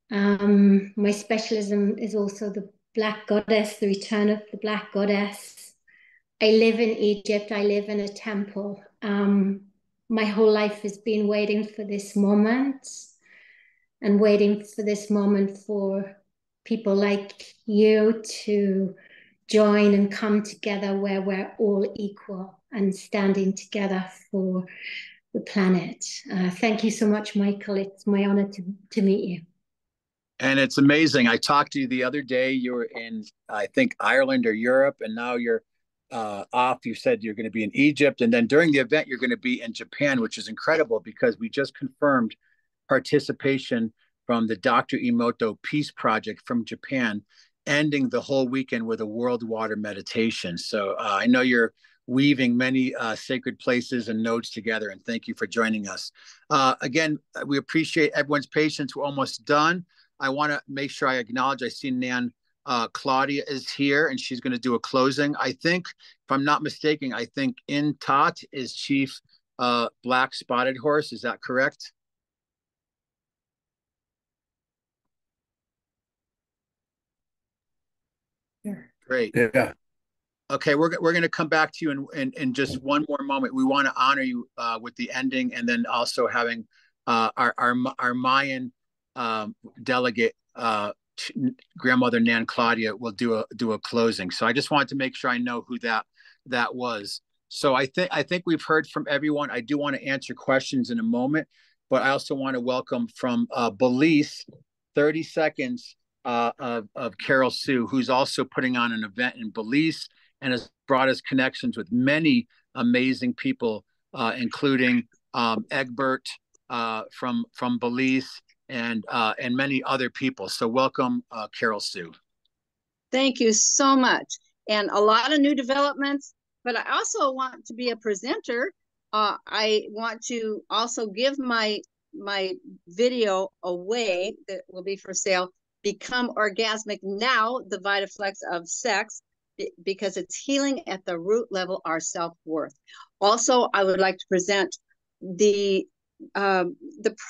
My specialism is also the Black Goddess, the return of the Black Goddess. I live in Egypt. I live in a temple. My whole life has been waiting for this moment and waiting for this moment for people like you to join and come together where we're all equal and standing together for the planet. Thank you so much, Michael. It's my honor to meet you. And it's amazing. I talked to you the other day. You were in, I think, Ireland or Europe, and now you're off. You said you're going to be in Egypt. And then during the event, you're going to be in Japan, which is incredible because we just confirmed participation from the Dr. Emoto Peace Project from Japan, ending the whole weekend with a world water meditation. So I know you're weaving many sacred places and nodes together, and thank you for joining us. Again, we appreciate everyone's patience. We're almost done. I want to make sure I acknowledge, I see Nan Claudia is here, and she's going to do a closing. I think, if I'm not mistaken, I think In Tot is Chief Black Spotted Horse. Is that correct? Great. Yeah. Okay, we're going to come back to you in just one more moment. We want to honor you with the ending, and then also having our Mayan delegate, grandmother Nan Claudia, will do a closing. So I just wanted to make sure I know who that was. So I think we've heard from everyone. I do want to answer questions in a moment, but I also want to welcome from Belize, 30 seconds of Carol Sue, who's also putting on an event in Belize and has brought us connections with many amazing people, including Egbert from Belize and many other people. So welcome, Carol Sue. Thank you so much. And a lot of new developments, but I also want to be a presenter. I want to also give my video away that will be for sale. Become Orgasmic Now, the VitaFlex of Sex, because it's healing at the root level, our self-worth. Also, I would like to present the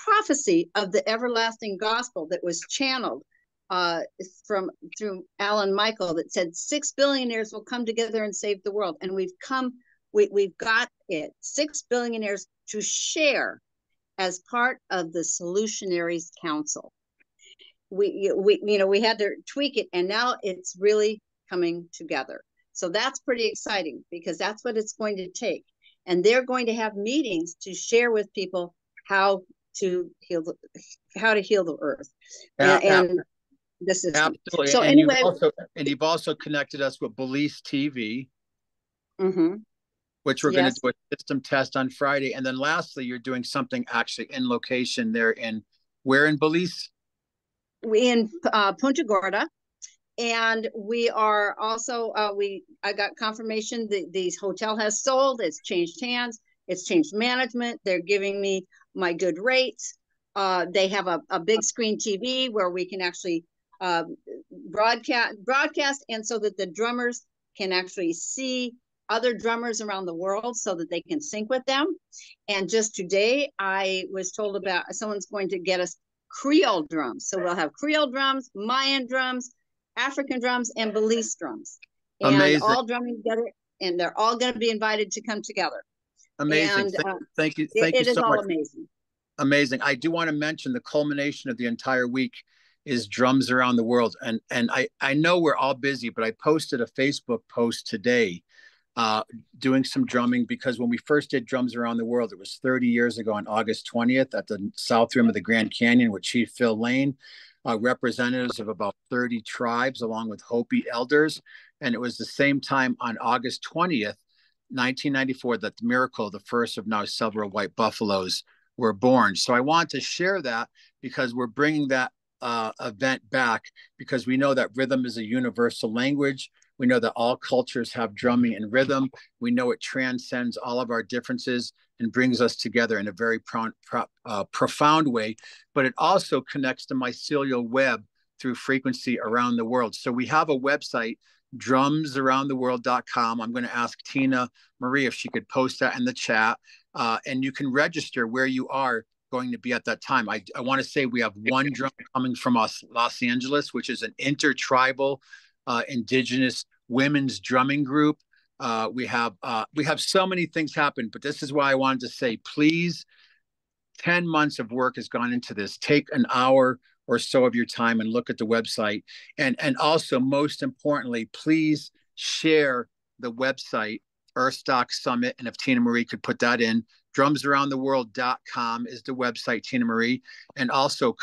prophecy of the everlasting gospel that was channeled through Alan Michael, that said 6 billionaires will come together and save the world. And we've got it, 6 billionaires to share as part of the Solutionaries Council. We had to tweak it, and now it's really coming together. So that's pretty exciting, because that's what it's going to take. And they're going to have meetings to share with people how to heal the earth. And the system. Absolutely. So And anyway, you've also connected us with Belize TV, which we're going to yes, do a system test on Friday. And then lastly, you're doing something actually in location there in where in Belize? we in Punta Gorda. And we are also, I got confirmation that the hotel has sold, it's changed hands, it's changed management. They're giving me my good rates. They have a big screen TV where we can actually broadcast, and so that the drummers can actually see other drummers around the world so that they can sync with them. And just today, I was told about someone's going to get us Creole drums. So we'll have Creole drums, Mayan drums, African drums, and Belize drums, and Amazing. all drumming together, and they're all going to be invited to come together. Amazing. And thank you it so is all much. amazing. Amazing. I do want to mention the culmination of the entire week is drums around the world. And I know we're all busy, but I posted a Facebook post today doing some drumming, because when we first did drums around the world, it was 30 years ago on August 20th at the South Rim of the Grand Canyon with Chief Phil Lane, representatives of about 30 tribes along with Hopi elders. And it was the same time on August 20th, 1994, that the miracle, the first of now several white buffaloes, were born. So I want to share that because we're bringing that event back, because we know that rhythm is a universal language. We know that all cultures have drumming and rhythm. We know it transcends all of our differences and brings us together in a very profound way, but it also connects the mycelial web through frequency around the world. So we have a website, drumsaroundtheworld.com. I'm going to ask Tina Marie if she could post that in the chat, and you can register where you are going to be at that time. I want to say we have one drum coming from Los Angeles, which is an intertribal indigenous women's drumming group. We have so many things happen, but this is why I wanted to say, please, 10 months of work has gone into this. Take an hour or so of your time and look at the website. And also, most importantly, please share the website, Earthstock Summit. And if Tina Marie could put that in, drumsaroundtheworld.com is the website, Tina Marie. And also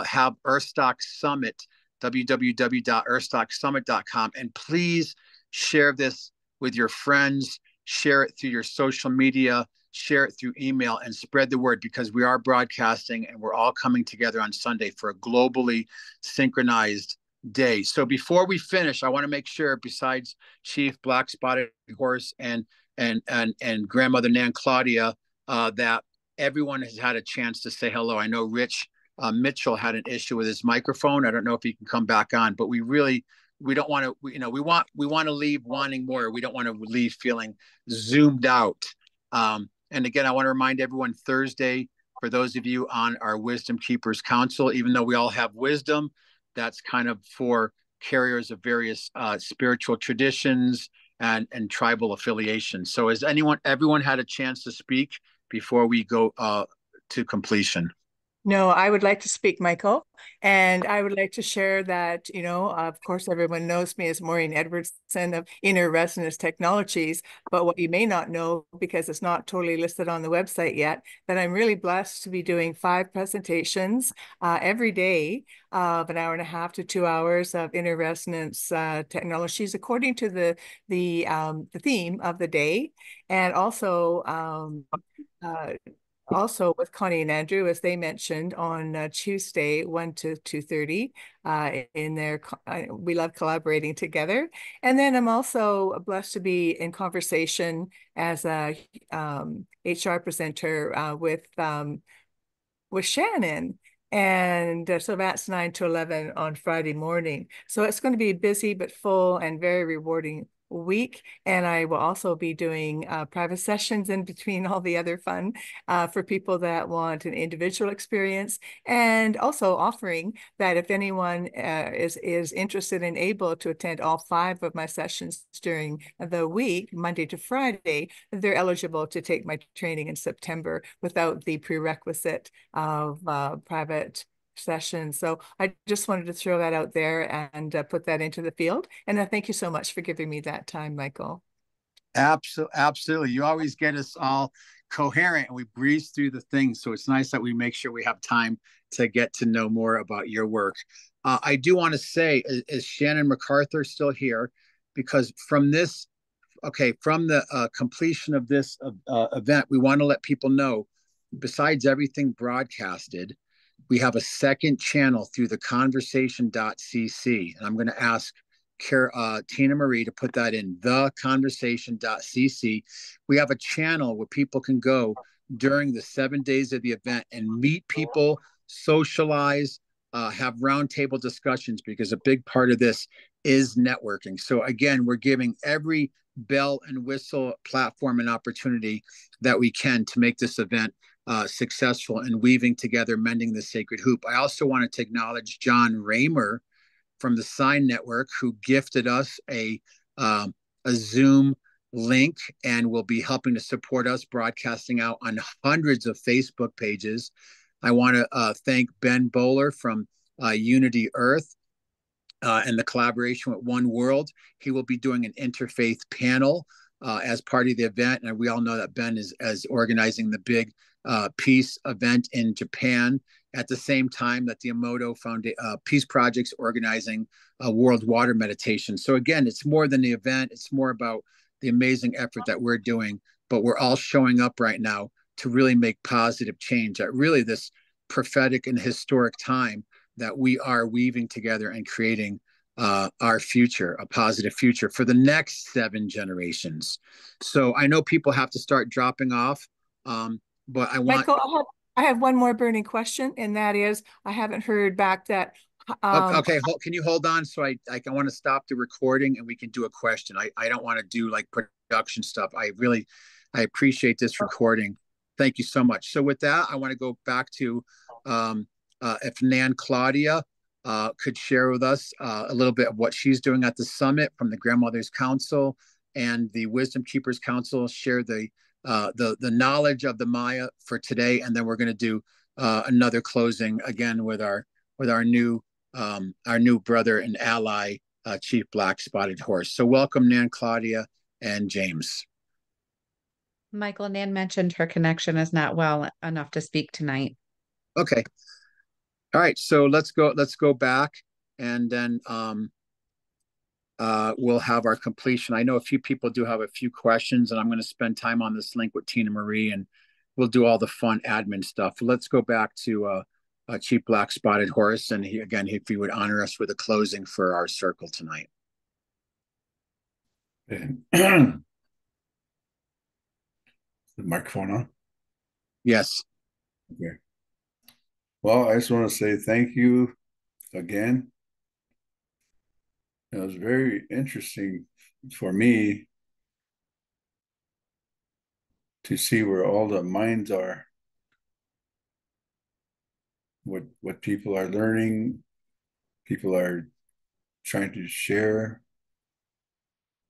have Earthstock Summit, www.earthstocksummit.com. And please share this with your friends, share it through your social media, share it through email, and spread the word, because we are broadcasting and we're all coming together on Sunday for a globally synchronized day. So before we finish, I want to make sure, besides Chief Black Spotted Horse and Grandmother Nan Claudia, that everyone has had a chance to say hello. I know Rich Mitchell had an issue with his microphone. I don't know if he can come back on, but we don't want to, we want to leave wanting more. We don't want to leave feeling zoomed out. And again, I want to remind everyone, Thursday, for those of you on our Wisdom Keepers Council, even though we all have wisdom, that's kind of for carriers of various spiritual traditions and tribal affiliations. So has everyone had a chance to speak before we go to completion? No, I would like to speak, Michael, and I would like to share that, of course, everyone knows me as Maureen Edwardson of Inner Resonance Technologies, but what you may not know, because it's not totally listed on the website yet, that I'm really blessed to be doing 5 presentations every day of an hour and a half to 2 hours of inner resonance technologies, according to the theme of the day, and also with Connie and Andrew, as they mentioned, on Tuesday, 1 to 2:30 in their, we love collaborating together. And then I'm also blessed to be in conversation as a HR presenter with Shannon. And so that's 9 to 11 on Friday morning. So it's going to be a busy but full and very rewarding week. And I will also be doing private sessions in between all the other fun for people that want an individual experience, and also offering that if anyone is interested and able to attend all 5 of my sessions during the week, Monday to Friday, they're eligible to take my training in September without the prerequisite of private session. So I just wanted to throw that out there and put that into the field. And thank you so much for giving me that time, Michael. Absolutely. You always get us all coherent and we breeze through the things. So it's nice that we make sure we have time to get to know more about your work. I do want to say, is Shannon MacArthur still here? Because from this, okay, from the completion of this event, we want to let people know, besides everything broadcasted, we have a second channel through the conversation.cc. And I'm going to ask Tina Marie to put that in the conversation.cc. We have a channel where people can go during the 7 days of the event and meet people, socialize, have roundtable discussions, because a big part of this is networking. So again, we're giving every bell and whistle platform and opportunity that we can to make this event successful and weaving together, mending the sacred hoop. I also wanted to acknowledge John Raymer from the Sign Network, who gifted us a Zoom link and will be helping to support us broadcasting out on hundreds of Facebook pages. I want to thank Ben Bowler from Unity Earth and the collaboration with One World. He will be doing an interfaith panel as part of the event. And we all know that Ben is organizing the big peace event in Japan at the same time that the Emoto Peace Project's organizing a World Water Meditation. So again, it's more than the event. It's more about the amazing effort that we're doing, but we're all showing up right now to really make positive change at really this prophetic and historic time that we are weaving together and creating our future, a positive future for the next 7 generations. So I know people have to start dropping off, but I want— Michael, I have one more burning question, and that is, I haven't heard back that. Okay, can you hold on? So I want to stop the recording and we can do a question. I don't want to do like production stuff. I appreciate this recording. Thank you so much. So with that, I want to go back to if Nan Claudia could share with us a little bit of what she's doing at the summit from the Grandmothers Council and the Wisdom Keepers Council, share the knowledge of the Maya for today, and then we're going to do another closing again with our new brother and ally, Chief Black Spotted Horse. So welcome, Nan Claudia and James. Michael, Nan mentioned her connection is not well enough to speak tonight. Okay. All right. So let's go back, and then we'll have our completion. I know a few people do have a few questions, and I'm going to spend time on this link with Tina Marie, and we'll do all the fun admin stuff. Let's go back to Chief Black Spotted Horse, and if he would honor us with a closing for our circle tonight. The microphone on? Yes. Okay. Well, I just want to say thank you again. It was very interesting for me to see where all the minds are, what people are learning, people are trying to share,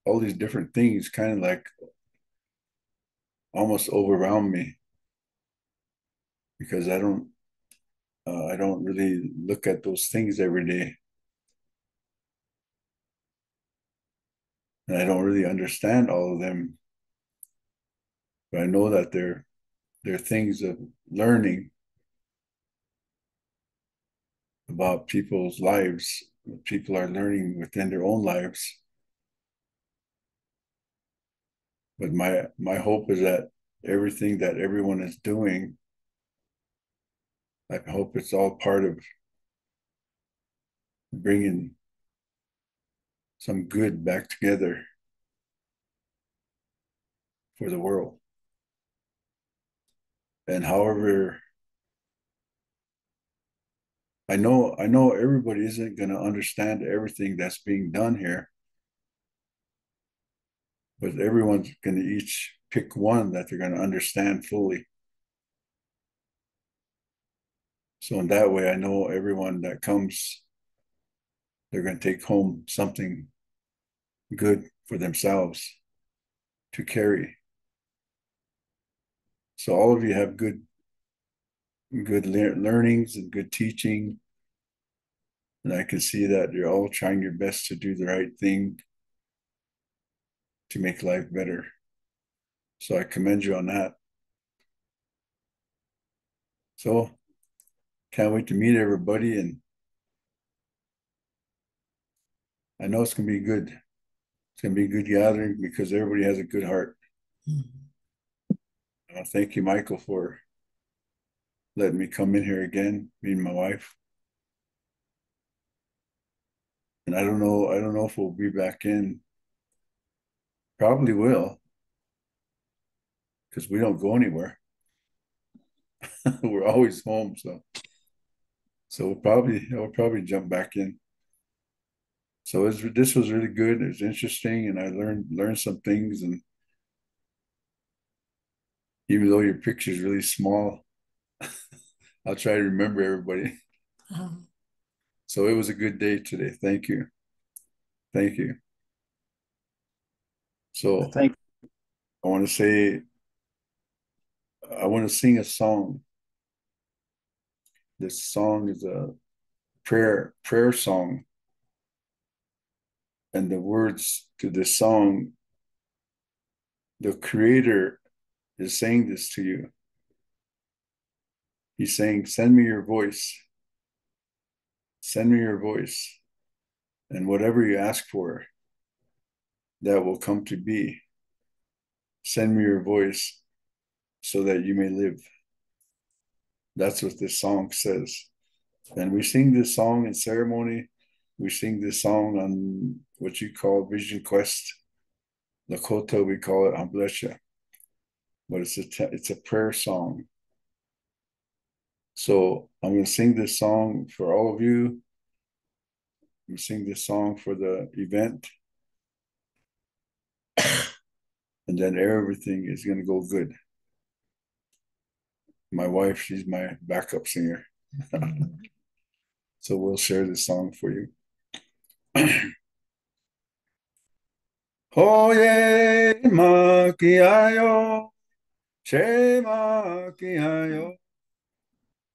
all these different things kind of like almost overwhelm me, because I don't really look at those things every day. And I don't really understand all of them. But I know that they're things of learning about people's lives. People are learning within their own lives. But my hope is that everything that everyone is doing, I hope it's all part of bringing some good back together for the world. And however, I know everybody isn't going to understand everything that's being done here, but everyone's going to each pick one that they're going to understand fully. So in that way, I know everyone that comes, they're going to take home something good for themselves to carry. So all of you have good learnings and good teaching. And I can see that you're all trying your best to do the right thing to make life better. So I commend you on that. So can't wait to meet everybody, and I know it's gonna be good. It's gonna be a good gathering because everybody has a good heart. Thank you, Michael, for letting me come in here again, me and my wife. And I don't know if we'll be back in. Probably will, because we don't go anywhere. We're always home, so we'll probably jump back in. So this was really good. It was interesting, and I learned some things. And even though your picture is really small, I'll try to remember everybody. So it was a good day today. Thank you. Thank you. So I want to sing a song. This song is a prayer song. And the words to this song, the Creator is saying this to you. He's saying, send me your voice. Send me your voice. And whatever you ask for, that will come to be. Send me your voice so that you may live. That's what this song says. And we sing this song in ceremony. We sing this song on what you call Vision Quest. Lakota, we call it Amblesha. But it's a prayer song. So I'm going to sing this song for all of you. I'm going to sing this song for the event. And then everything is going to go good. My wife, she's my backup singer. So we'll share this song for you. Hoye makiayo, che makiayo.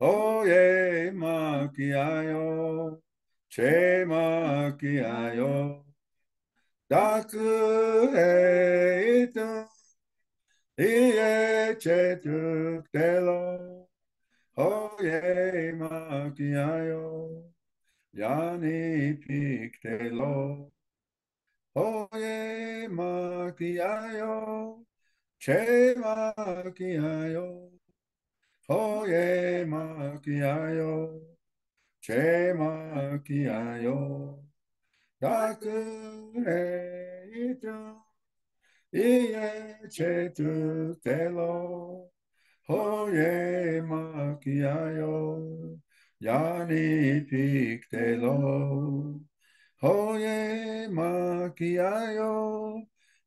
Hoye makiayo, che makiayo. Daku heitu, iye che tuktelo. Hoye makiayo, yani piktelo. Oye makiayo, che makiayo. Oye makiayo, che makiayo. Daku heitu, iye che tuktelo. Oye makiayo, yani piktelo. Oye makiayo,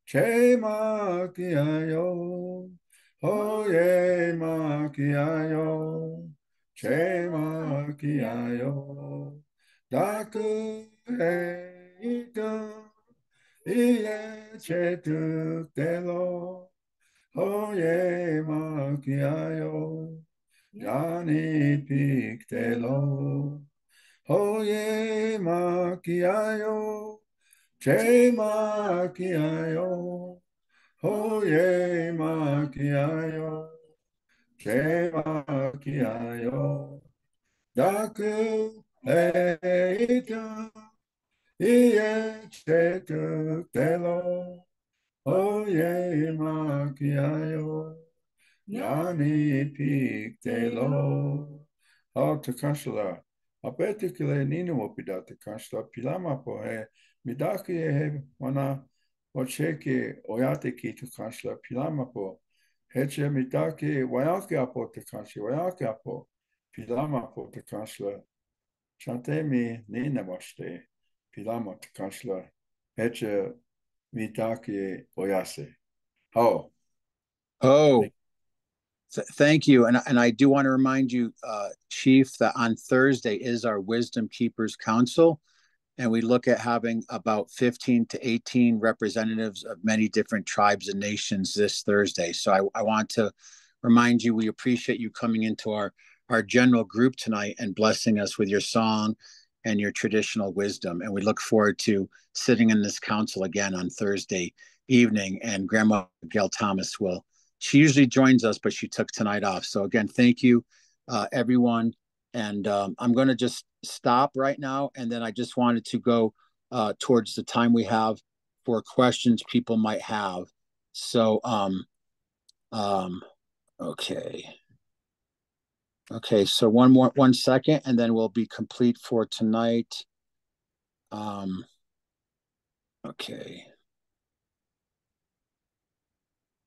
che makiayo. Oye makiayo, che makiayo. Daku heitu, iye che tuktelo. Oye makiayo, yani piktelo. Oye makiayo, che makiayo. Oye makiayo, che makiayo. Daku heitu, iye che tuktelo. Oye makiayo, yani piktelo. Takashla. Apetikile nino mopidata kashla pilama pohe midaki he wana ocheke oyate ki takashla pilama po heche midaki wayake apo takashi wayake apo pilama po takashla chantemi nina washte pilama takashla heche midaki oyase. Thank you. And I do want to remind you, Chief, that on Thursday is our Wisdom Keepers Council. And we look at having about 15 to 18 representatives of many different tribes and nations this Thursday. So I want to remind you, we appreciate you coming into our general group tonight and blessing us with your song and your traditional wisdom. And we look forward to sitting in this council again on Thursday evening, and Grandma Gail Thomas will. She usually joins us, but she took tonight off. So again, thank you, everyone. And I'm going to just stop right now, and then I just wanted to go towards the time we have for questions people might have. So, okay. Okay, so one second, and then we'll be complete for tonight. Okay.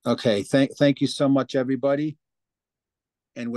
Okay, thank you so much, everybody. And